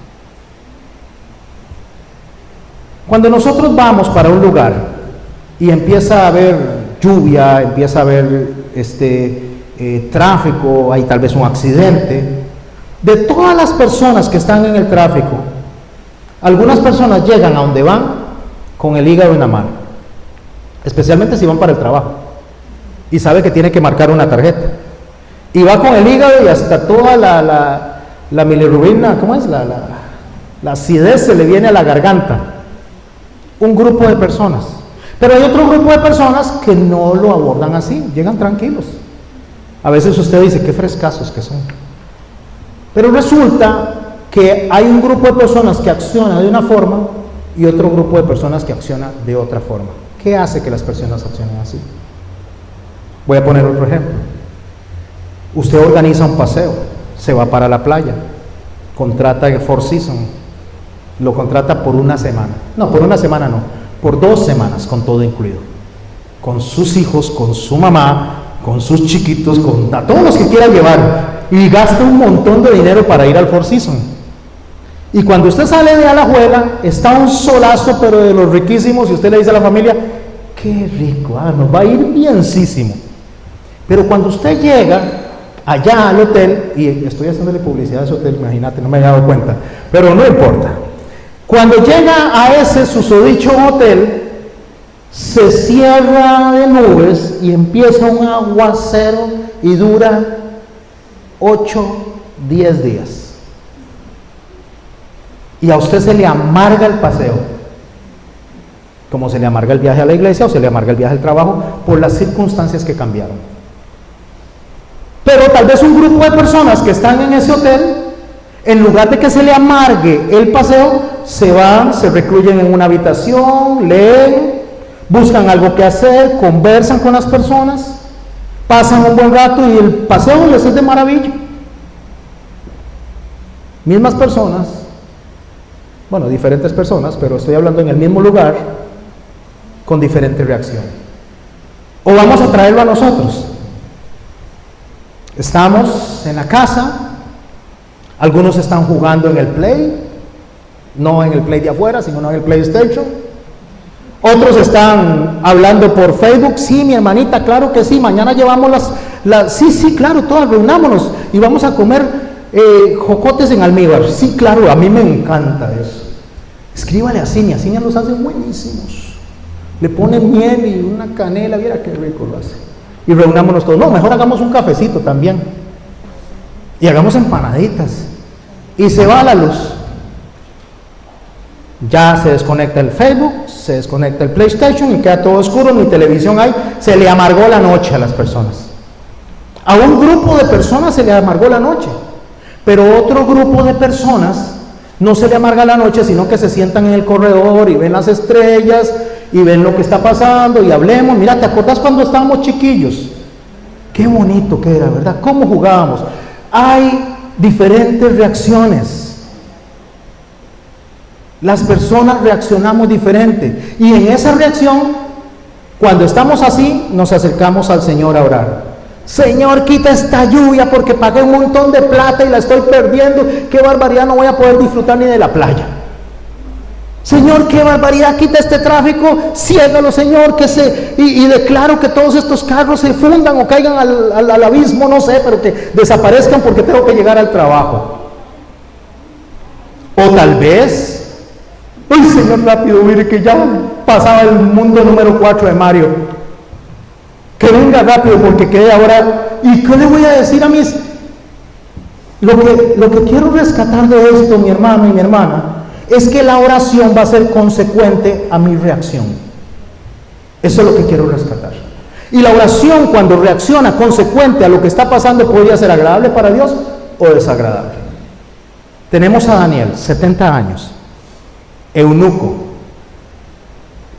Cuando nosotros vamos para un lugar y empieza a haber lluvia, empieza a haber tráfico, hay tal vez un accidente, de todas las personas que están en el tráfico, algunas personas llegan a donde van con el hígado en la mano, especialmente si van para el trabajo y sabe que tiene que marcar una tarjeta, y va con el hígado y hasta toda la bilirrubina, ¿cómo es? La acidez se le viene a la garganta. Un grupo de personas. Pero hay otro grupo de personas que no lo abordan así, llegan tranquilos. A veces usted dice, qué frescazos que son. Pero resulta que hay un grupo de personas que acciona de una forma y otro grupo de personas que acciona de otra forma. ¿Qué hace que las personas accionen así? Voy a poner otro ejemplo. Usted organiza un paseo, se va para la playa, contrata el Four Seasons, lo contrata por una semana. No, por una semana no, por 2 semanas, con todo incluido. Con sus hijos, con su mamá, con sus chiquitos, con a todos los que quiera llevar. Y gasta un montón de dinero para ir al Four Seasons. Y cuando usted sale de Alajuela, está un solazo, pero de los riquísimos, y usted le dice a la familia, qué rico, nos va a ir bienísimo. Pero cuando usted llega allá al hotel, y estoy haciéndole publicidad a ese hotel, imagínate, no me había dado cuenta, pero no importa. Cuando llega a ese susodicho hotel, se cierra de nubes y empieza un aguacero y dura 8, 10 días. Y a usted se le amarga el paseo, como se le amarga el viaje a la iglesia o se le amarga el viaje al trabajo, por las circunstancias que cambiaron. Pero tal vez un grupo de personas que están en ese hotel, en lugar de que se le amargue el paseo, se van, se recluyen en una habitación, leen, buscan algo que hacer, conversan con las personas, pasan un buen rato y el paseo les es de maravilla. Mismas personas, bueno, diferentes personas, pero estoy hablando en el mismo lugar, con diferente reacción. O vamos a traerlo a nosotros. Estamos en la casa, algunos están jugando en el Play, no en el Play de afuera, sino en el PlayStation. Otros están hablando por Facebook, sí, mi hermanita, claro que sí, mañana llevamos sí, claro, todas reunámonos y vamos a comer jocotes en almíbar. Sí, claro, a mí me encanta eso. Escríbale a Ciña los hace buenísimos. Le pone miel y una canela, viera qué rico lo hace. Y reunámonos todos. No, mejor hagamos un cafecito también. Y hagamos empanaditas. Y se va la luz. Ya se desconecta el Facebook, se desconecta el PlayStation y queda todo oscuro, ni televisión hay. Se le amargó la noche a las personas. A un grupo de personas se le amargó la noche, pero otro grupo de personas no se le amarga la noche, sino que se sientan en el corredor y ven las estrellas y ven lo que está pasando y hablemos. Mira, ¿te acordás cuando estábamos chiquillos? Qué bonito que era, ¿verdad? ¿Cómo jugábamos? Hay diferentes reacciones. Las personas reaccionamos diferente y en esa reacción, cuando estamos así, nos acercamos al Señor a orar. Señor, quita esta lluvia porque pagué un montón de plata y la estoy perdiendo. Qué barbaridad, no voy a poder disfrutar ni de la playa. Señor, qué barbaridad, quita este tráfico, ciégalo, Señor, y declaro que todos estos carros se fundan o caigan al abismo, no sé, pero que desaparezcan porque tengo que llegar al trabajo. O tal vez, ¡ay, Señor, rápido, mire que ya pasaba el mundo número 4 de Mario! Que venga rápido porque quede ahora. ¿Y qué le voy a decir a mis? Lo que quiero rescatar de esto, mi hermano y mi hermana, es que la oración va a ser consecuente a mi reacción. Eso es lo que quiero rescatar. Y la oración, cuando reacciona consecuente a lo que está pasando, podría ser agradable para Dios o desagradable. Tenemos a Daniel, 70 años, eunuco,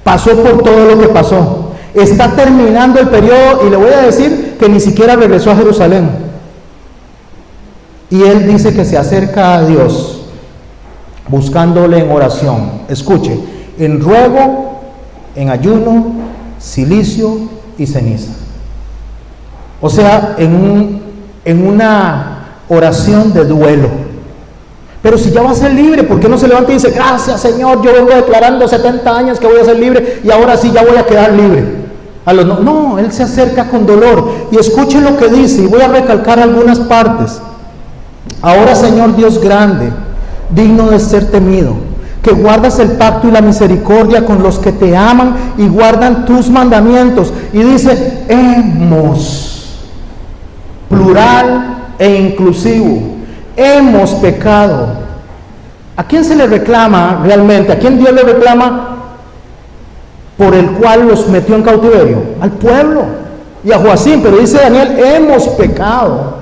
pasó por todo lo que pasó. Está terminando el periodo y le voy a decir que ni siquiera regresó a Jerusalén. Y él dice que se acerca a Dios buscándole en oración. Escuche, en ruego, en ayuno, cilicio y ceniza. O sea, en una oración de duelo. Pero si ya va a ser libre, ¿por qué no se levanta y dice, gracias Señor, yo vengo declarando 70 años que voy a ser libre y ahora sí ya voy a quedar libre? No, él se acerca con dolor. Y escuchen lo que dice, y voy a recalcar algunas partes. Ahora, Señor Dios grande, digno de ser temido, que guardas el pacto y la misericordia con los que te aman y guardan tus mandamientos. Y dice, hemos, plural e inclusivo, hemos pecado. ¿A quién se le reclama realmente? ¿A quién Dios le reclama por el cual los metió en cautiverio? Al pueblo y a Joacim. Pero dice Daniel, hemos pecado,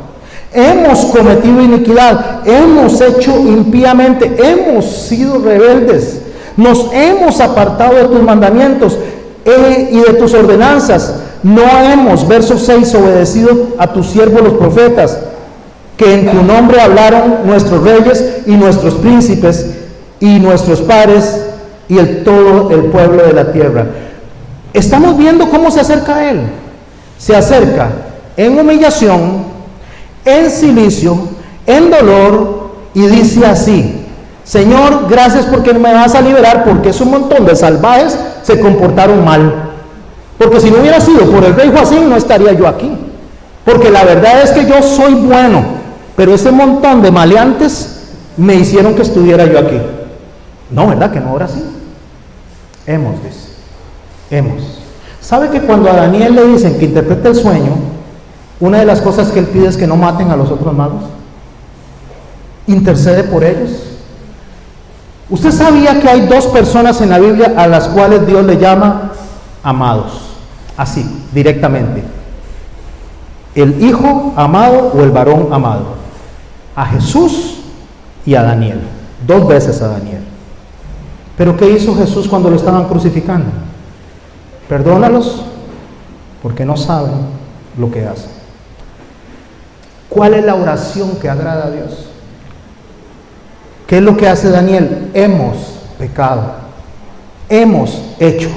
hemos cometido iniquidad, hemos hecho impíamente, hemos sido rebeldes, nos hemos apartado de tus mandamientos y de tus ordenanzas. No hemos, verso 6, obedecido a tus siervos los profetas, que en tu nombre hablaron nuestros reyes y nuestros príncipes y nuestros padres y todo el pueblo de la tierra. Estamos viendo cómo se acerca a él. Se acerca en humillación, en cilicio, en dolor, y dice así: Señor, gracias porque me vas a liberar, porque es un montón de salvajes se comportaron mal. Porque si no hubiera sido por el rey Joacim, no estaría yo aquí. Porque la verdad es que yo soy bueno, pero ese montón de maleantes me hicieron que estuviera yo aquí. No, ¿verdad que no? Ahora sí. Hemos, dice. Hemos. ¿Sabe que cuando a Daniel le dicen que interprete el sueño, una de las cosas que él pide es que no maten a los otros magos? Intercede por ellos. ¿Usted sabía que hay dos personas en la Biblia a las cuales Dios le llama amados? Así, directamente. El hijo amado o el varón amado. A Jesús y a Daniel. 2 veces a Daniel. Pero ¿qué hizo Jesús cuando lo estaban crucificando? Perdónalos porque no saben lo que hacen. ¿Cuál es la oración que agrada a Dios? ¿Qué es lo que hace Daniel? Hemos pecado. Hemos hecho.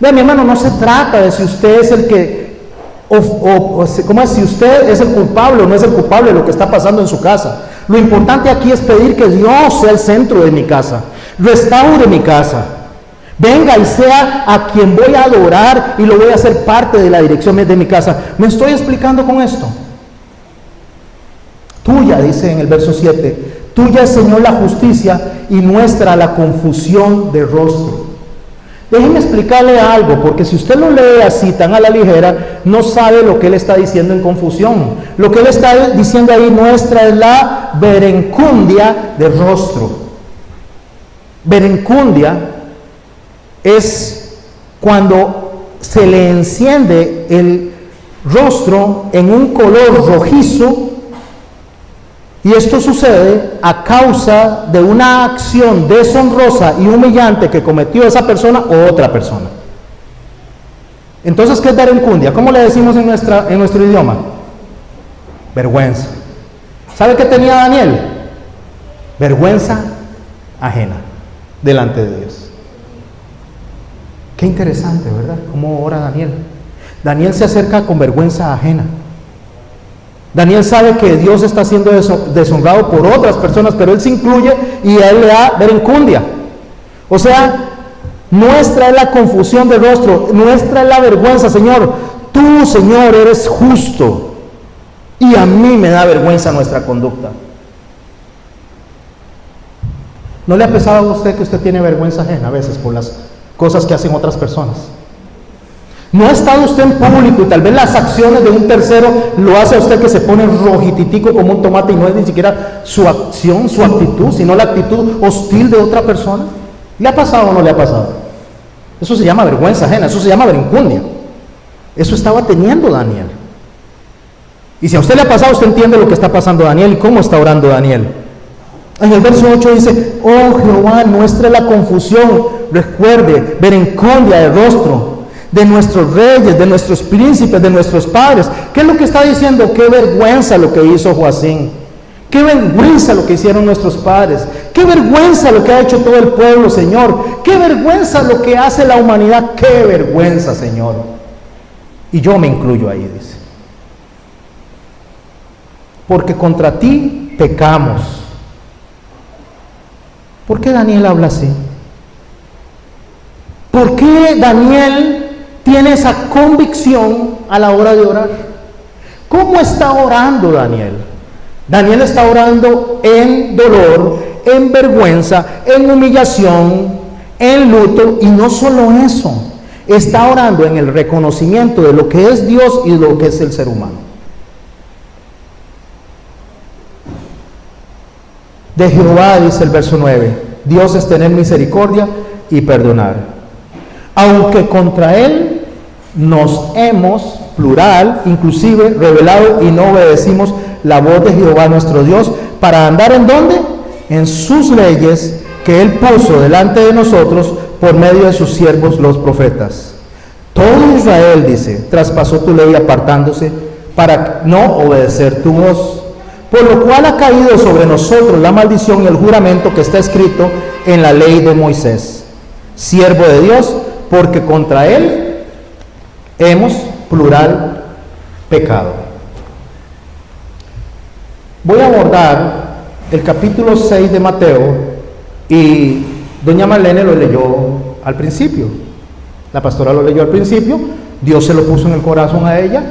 Vean, mi hermano, no se trata de si usted es el que, ¿cómo es? Si usted es el culpable o no es el culpable de lo que está pasando en su casa. Lo importante aquí es pedir que Dios sea el centro de mi casa. Restaure mi casa. Venga y sea a quien voy a adorar y lo voy a hacer parte de la dirección de mi casa. ¿Me estoy explicando con esto? Tuya, dice en el verso 7, tuya es, Señor, la justicia y nuestra la confusión de rostro. Déjeme explicarle algo, porque si usted lo lee así tan a la ligera, no sabe lo que él está diciendo en confusión. Lo que él está diciendo ahí, muestra es la verencundia del rostro. Verencundia es cuando se le enciende el rostro en un color rojizo, y esto sucede a causa de una acción deshonrosa y humillante que cometió esa persona o otra persona. Entonces, ¿qué es verencundia? ¿Cómo le decimos en nuestro idioma? Vergüenza. ¿Sabe qué tenía Daniel? Vergüenza ajena delante de Dios. Qué interesante, ¿verdad? ¿Cómo ora Daniel? Daniel se acerca con vergüenza ajena. Daniel sabe que Dios está siendo deshonrado por otras personas, pero él se incluye y a él le da verencundia. O sea, nuestra es la confusión de rostro, nuestra es la vergüenza. Señor, tú, Señor, eres justo, y a mí me da vergüenza nuestra conducta. ¿No le ha pesado a usted que usted tiene vergüenza ajena a veces por las cosas que hacen otras personas? ¿No ha estado usted en público y tal vez las acciones de un tercero lo hace a usted que se pone rojititico como un tomate, y no es ni siquiera su acción, su actitud, sino la actitud hostil de otra persona? ¿Le ha pasado o no le ha pasado? Eso se llama vergüenza ajena, eso se llama verencundia. Eso estaba teniendo Daniel. Y si a usted le ha pasado, usted entiende lo que está pasando Daniel y cómo está orando Daniel. En el verso 8 dice: oh Jehová, muestre la confusión, recuerde, verencundia de rostro de nuestros reyes, de nuestros príncipes, de nuestros padres. ¿Qué es lo que está diciendo? Qué vergüenza lo que hizo Joacín, qué vergüenza lo que hicieron nuestros padres, qué vergüenza lo que ha hecho todo el pueblo, Señor, qué vergüenza lo que hace la humanidad, qué vergüenza, Señor. Y yo me incluyo ahí, dice, porque contra ti pecamos. ¿Por qué Daniel habla así? ¿Por qué Daniel tiene esa convicción a la hora de orar? ¿Cómo está orando Daniel? Daniel está orando en dolor, en vergüenza, en humillación, en luto, y no solo eso, está orando en el reconocimiento de lo que es Dios y de lo que es el ser humano. De Jehová, dice el verso 9, Dios es tener misericordia y perdonar, aunque contra Él nos hemos, plural, inclusive, rebelado y no obedecimos la voz de Jehová nuestro Dios, para andar ¿en dónde? En sus leyes que Él puso delante de nosotros por medio de sus siervos los profetas. Todo Israel, dice, traspasó tu ley apartándose para no obedecer tu voz, por lo cual ha caído sobre nosotros la maldición y el juramento que está escrito en la ley de Moisés, siervo de Dios, porque contra Él hemos, plural, pecado. Voy a abordar el capítulo 6 de Mateo, y doña Marlene lo leyó al principio, la pastora lo leyó al principio, Dios se lo puso en el corazón a ella,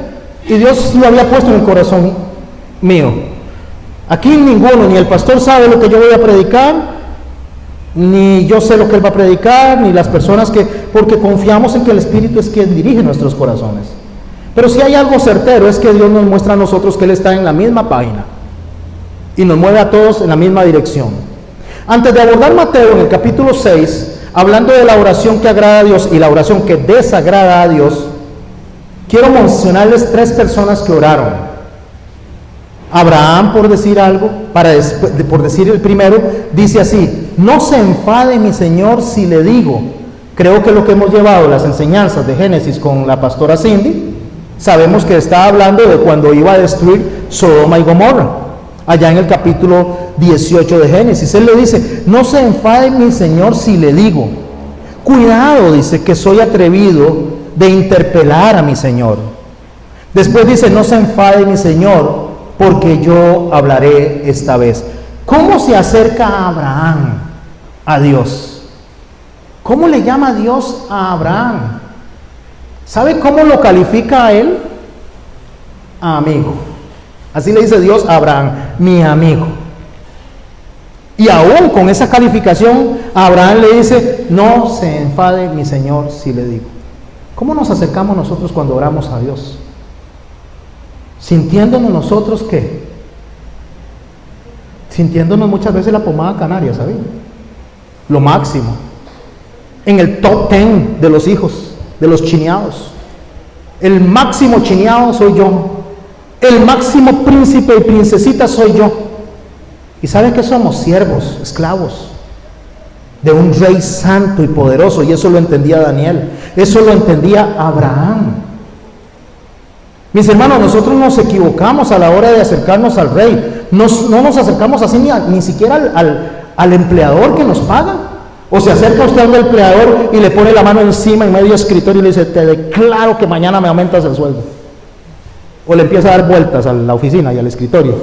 y Dios lo había puesto en el corazón mío. Aquí ninguno, ni el pastor sabe lo que yo voy a predicar, ni yo sé lo que él va a predicar, ni las personas porque confiamos en que el Espíritu es quien dirige nuestros corazones. Pero si hay algo certero, es que Dios nos muestra a nosotros que Él está en la misma página y nos mueve a todos en la misma dirección. Antes de abordar Mateo en el capítulo 6, hablando de la oración que agrada a Dios y la oración que desagrada a Dios, quiero mencionarles 3 personas que oraron. Abraham, por decir algo, por decir el primero, dice así: no se enfade mi Señor si le digo. Creo que lo que hemos llevado las enseñanzas de Génesis con la pastora Cindy, sabemos que está hablando de cuando iba a destruir Sodoma y Gomorra, allá en el capítulo 18 de Génesis. Él le dice: no se enfade mi Señor si le digo. Cuidado, dice, que soy atrevido de interpelar a mi Señor. Después dice: no se enfade mi Señor, porque yo hablaré esta vez. ¿Cómo se acerca Abraham a Dios? ¿Cómo le llama Dios a Abraham? ¿Sabe cómo lo califica a él? Amigo. Así le dice Dios a Abraham: mi amigo. Y aún con esa calificación, Abraham le dice: no se enfade mi Señor si le digo. ¿Cómo nos acercamos nosotros cuando oramos a Dios? Sintiéndonos nosotros, ¿qué? Sintiéndonos muchas veces la pomada canaria, ¿sabes? Lo máximo. En el top 10 de los hijos, de los chineados. El máximo chineado soy yo. El máximo príncipe y princesita soy yo. ¿Y saben qué somos? Siervos, esclavos de un rey santo y poderoso. Y eso lo entendía Daniel. Eso lo entendía Abraham. Mis hermanos, nosotros nos equivocamos a la hora de acercarnos al rey. No nos acercamos así ni siquiera al empleador que nos paga. O se acerca usted al empleador y le pone la mano encima en medio del escritorio y le dice: te declaro que mañana me aumentas el sueldo. O le empieza a dar vueltas a la oficina y al escritorio.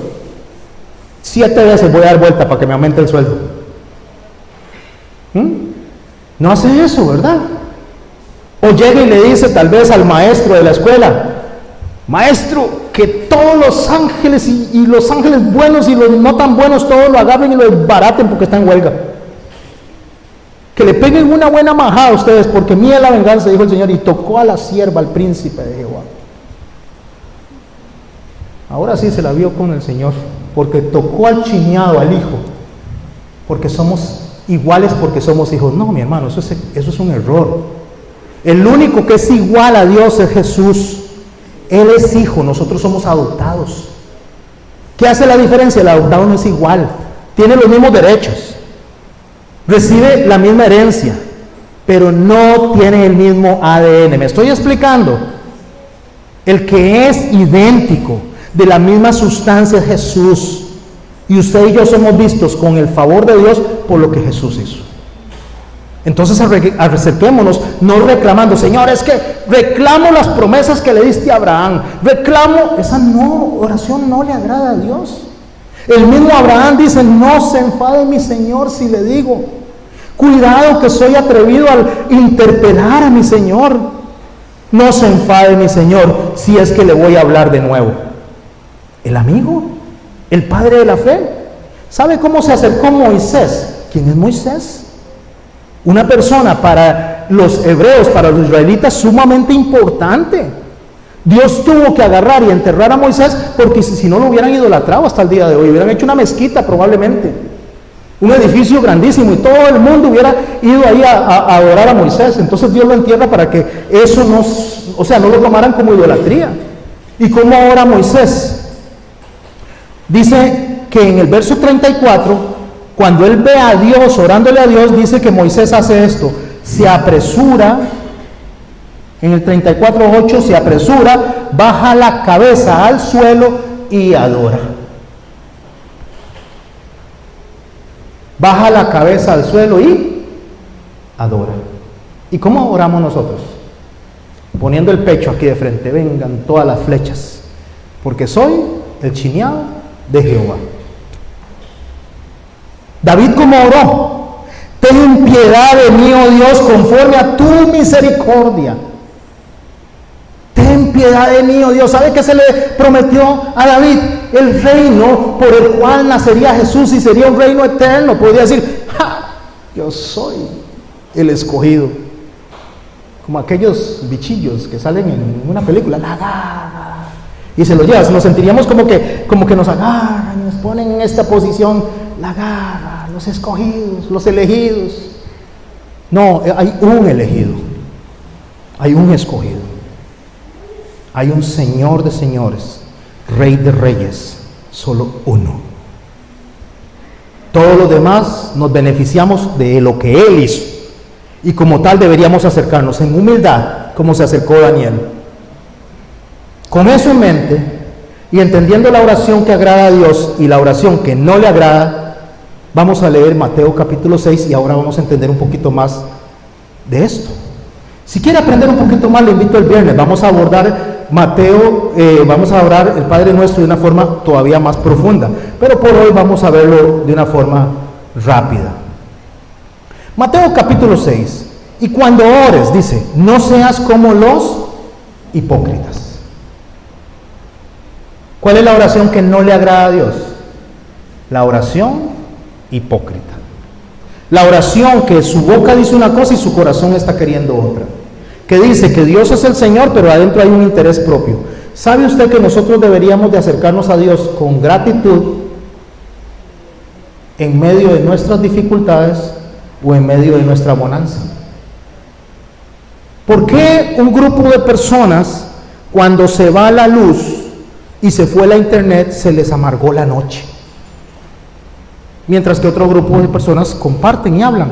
7 veces voy a dar vuelta para que me aumente el sueldo. No hace eso, ¿verdad? O llega y le dice tal vez al maestro de la escuela: maestro, que todos los ángeles y los ángeles buenos y los no tan buenos, todos lo agarren y lo desbaraten porque está en huelga. Que le peguen una buena majada a ustedes, porque mía es la venganza, dijo el Señor, y tocó a la sierva, al príncipe de Jehová. Ahora sí se la vio con el Señor, porque tocó al chiñado, al hijo, porque somos iguales, porque somos hijos. No, mi hermano, eso es un error. El único que es igual a Dios es Jesús. Él es hijo, nosotros somos adoptados. ¿Qué hace la diferencia? El adoptado no es igual, tiene los mismos derechos, recibe la misma herencia, pero no tiene el mismo ADN. ¿Me estoy explicando? El que es idéntico, de la misma sustancia, es Jesús. Y usted y yo somos vistos con el favor de Dios por lo que Jesús hizo. Entonces acerquémonos, no reclamando: Señor, es que reclamo las promesas que le diste a Abraham, reclamo. Esa oración no le agrada a Dios. El mismo Abraham dice: no se enfade mi Señor si le digo. Cuidado que soy atrevido al interpelar a mi Señor. No se enfade mi Señor si es que le voy a hablar de nuevo. El amigo, el padre de la fe. ¿Sabe cómo se acercó Moisés? ¿Quién es Moisés? Una persona para los hebreos, para los israelitas, sumamente importante. Dios tuvo que agarrar y enterrar a Moisés, porque si no lo hubieran idolatrado hasta el día de hoy, hubieran hecho una mezquita probablemente, un edificio grandísimo, y todo el mundo hubiera ido ahí a adorar a Moisés. Entonces Dios lo entierra para que eso no lo tomaran como idolatría. ¿Y cómo ora Moisés? Dice que en el verso 34, cuando él ve a Dios, orándole a Dios, dice que Moisés hace esto: se apresura. En el 34:8 se apresura, baja la cabeza al suelo y adora. Baja la cabeza al suelo y adora. ¿Y cómo oramos nosotros? Poniendo el pecho aquí de frente: vengan todas las flechas, porque soy el chineado de Jehová. David, ¿cómo oró? Ten piedad de mí, oh Dios, conforme a tu misericordia. Ten piedad de mí, oh Dios. ¿Sabe qué se le prometió a David? El reino por el cual nacería Jesús, y sería un reino eterno. Podría decir: ¡ja! Yo soy el escogido. Como aquellos bichillos que salen en una película, la garra, y se los llevan. Nos sentiríamos como que nos agarran y nos ponen en esta posición, la garra, los escogidos, los elegidos. No, hay un elegido, hay un escogido, hay un Señor de señores, Rey de reyes, solo uno. Todos los demás nos beneficiamos de lo que Él hizo, y como tal deberíamos acercarnos en humildad, como se acercó Daniel. Con eso en mente, y entendiendo la oración que agrada a Dios y la oración que no le agrada, vamos a leer Mateo capítulo 6, y ahora vamos a entender un poquito más de esto. Si quiere aprender un poquito más, le invito el viernes. Vamos a abordar Mateo, vamos a orar el Padre Nuestro de una forma todavía más profunda, pero por hoy vamos a verlo de una forma rápida. Mateo capítulo 6. Y cuando ores, dice: no seas como los hipócritas. ¿Cuál es la oración que no le agrada a Dios? La oración hipócrita. La oración que su boca dice una cosa y su corazón está queriendo otra. Que dice que Dios es el Señor, pero adentro hay un interés propio. ¿Sabe usted que nosotros deberíamos de acercarnos a Dios con gratitud en medio de nuestras dificultades o en medio de nuestra bonanza? ¿Por qué un grupo de personas, cuando se va la luz y se fue la internet, se les amargó la noche? Mientras que otro grupo de personas comparten y hablan.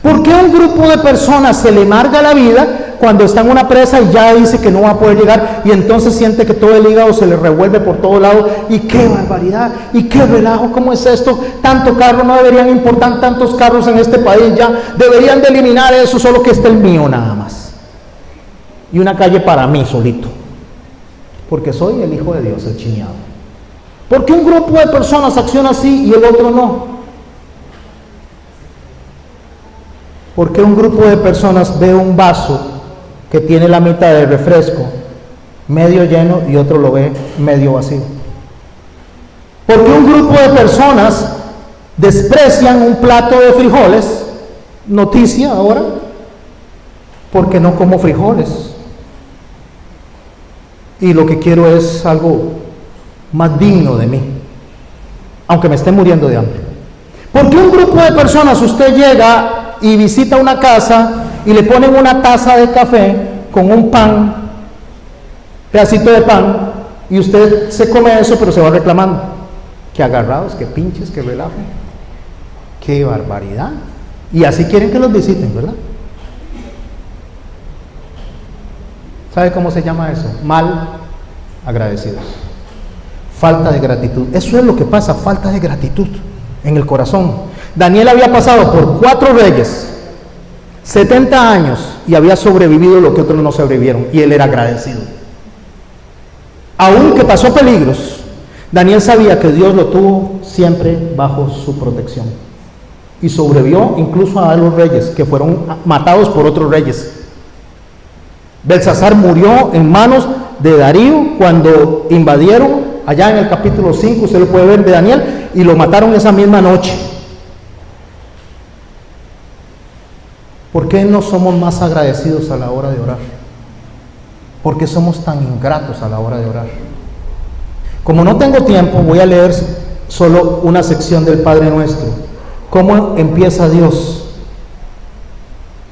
¿Por qué a un grupo de personas se le amarga la vida cuando está en una presa y ya dice que no va a poder llegar y entonces siente que todo el hígado se le revuelve por todo lado? Y qué barbaridad, y qué relajo, ¿cómo es esto? Tanto carro, no deberían importar tantos carros en este país ya, deberían de eliminar eso, solo que este es el mío nada más. Y una calle para mí solito, porque soy el Hijo de Dios, el chineado. ¿Por qué un grupo de personas acciona así y el otro no? ¿Por qué un grupo de personas ve un vaso que tiene la mitad de refresco medio lleno y otro lo ve medio vacío? ¿Por qué un grupo de personas desprecian un plato de frijoles? Noticia ahora, porque no como frijoles. Y lo que quiero es algo más digno de mí, aunque me esté muriendo de hambre. ¿Por qué un grupo de personas usted llega y visita una casa y le ponen una taza de café con un pan, pedacito de pan, y usted se come eso pero se va reclamando? Qué agarrados, qué pinches, qué relajo, qué barbaridad. Y así quieren que los visiten, ¿verdad? ¿Sabe cómo se llama eso? Mal agradecidos. Falta de gratitud. Eso es lo que pasa, falta de gratitud en el corazón. Daniel había pasado por 4 reyes, 70 años, y había sobrevivido lo que otros no sobrevivieron, y él era agradecido. Aunque pasó peligros, Daniel sabía que Dios lo tuvo siempre bajo su protección, y sobrevivió incluso a los reyes que fueron matados por otros reyes. Belsasar murió en manos de Darío cuando invadieron allá en el capítulo 5, usted lo puede ver, de Daniel, y lo mataron esa misma noche. ¿Por qué no somos más agradecidos a la hora de orar? ¿Por qué somos tan ingratos a la hora de orar? Como no tengo tiempo, voy a leer solo una sección del Padre Nuestro. ¿Cómo empieza Dios?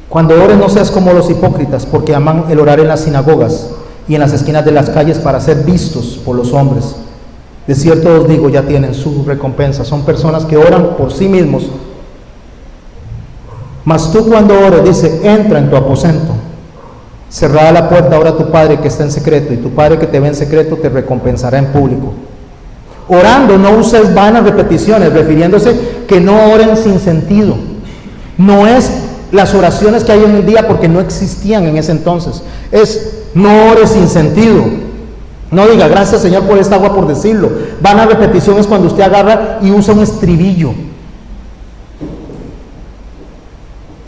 Cuando ores no seas como los hipócritas, porque aman el orar en las sinagogas y en las esquinas de las calles para ser vistos por los hombres. De cierto os digo, ya tienen su recompensa. Son personas que oran por sí mismos. Mas tú cuando ores, dice, entra en tu aposento, cerrada la puerta, ora a tu Padre que está en secreto, y tu Padre que te ve en secreto te recompensará en público. Orando no uses vanas repeticiones, refiriéndose que no oren sin sentido. No es las oraciones que hay en el día, porque no existían en ese entonces. Es no ores sin sentido. No diga gracias Señor por esta agua, por decirlo. Vanas repeticiones cuando usted agarra y usa un estribillo,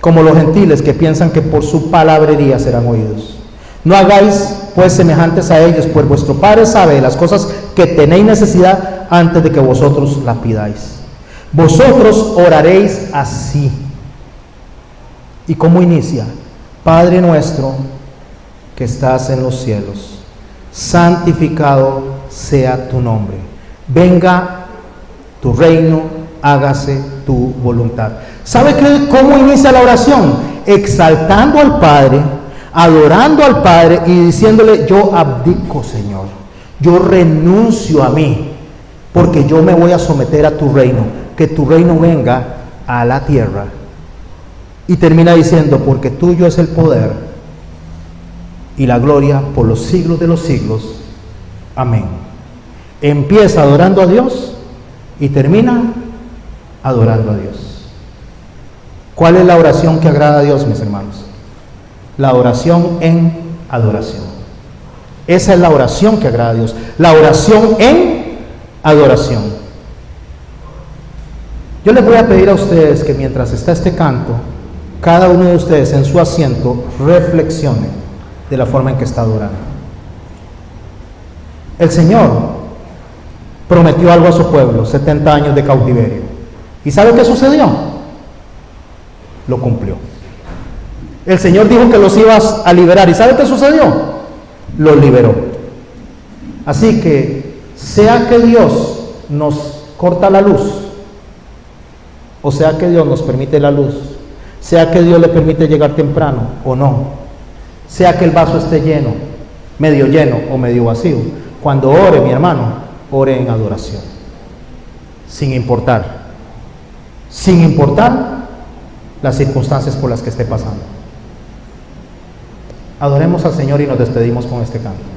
como los gentiles que piensan que por su palabrería serán oídos. No hagáis pues semejantes a ellos, pues vuestro Padre sabe de las cosas que tenéis necesidad antes de que vosotros la pidáis. Vosotros oraréis así. ¿Y cómo inicia? Padre nuestro que estás en los cielos, santificado sea tu nombre. Venga tu reino, hágase tu voluntad. ¿Sabe cómo inicia la oración? Exaltando al Padre, adorando al Padre y diciéndole, yo abdico, Señor, yo renuncio a mí, porque yo me voy a someter a tu reino, que tu reino venga a la tierra. Y termina diciendo, porque tuyo es el poder y la gloria por los siglos de los siglos. Amén. Empieza adorando a Dios y termina adorando a Dios. ¿Cuál es la oración que agrada a Dios, mis hermanos? La oración en adoración. Esa es la oración que agrada a Dios. La oración en adoración. Yo les voy a pedir a ustedes que mientras está este canto, cada uno de ustedes en su asiento reflexione de la forma en que está adorando. El Señor prometió algo a su pueblo, 70 años de cautiverio. ¿Y sabe qué sucedió? lo cumplió. El Señor dijo que los ibas a liberar. ¿Y sabe qué sucedió? Los liberó. Así que, sea que Dios nos corta la luz, o sea que Dios nos permite la luz, sea que Dios le permite llegar temprano o no, sea que el vaso esté lleno o medio vacío, cuando ore, mi hermano, ore en adoración, sin importar las circunstancias por las que esté pasando. Adoremos al Señor y nos despedimos con este canto.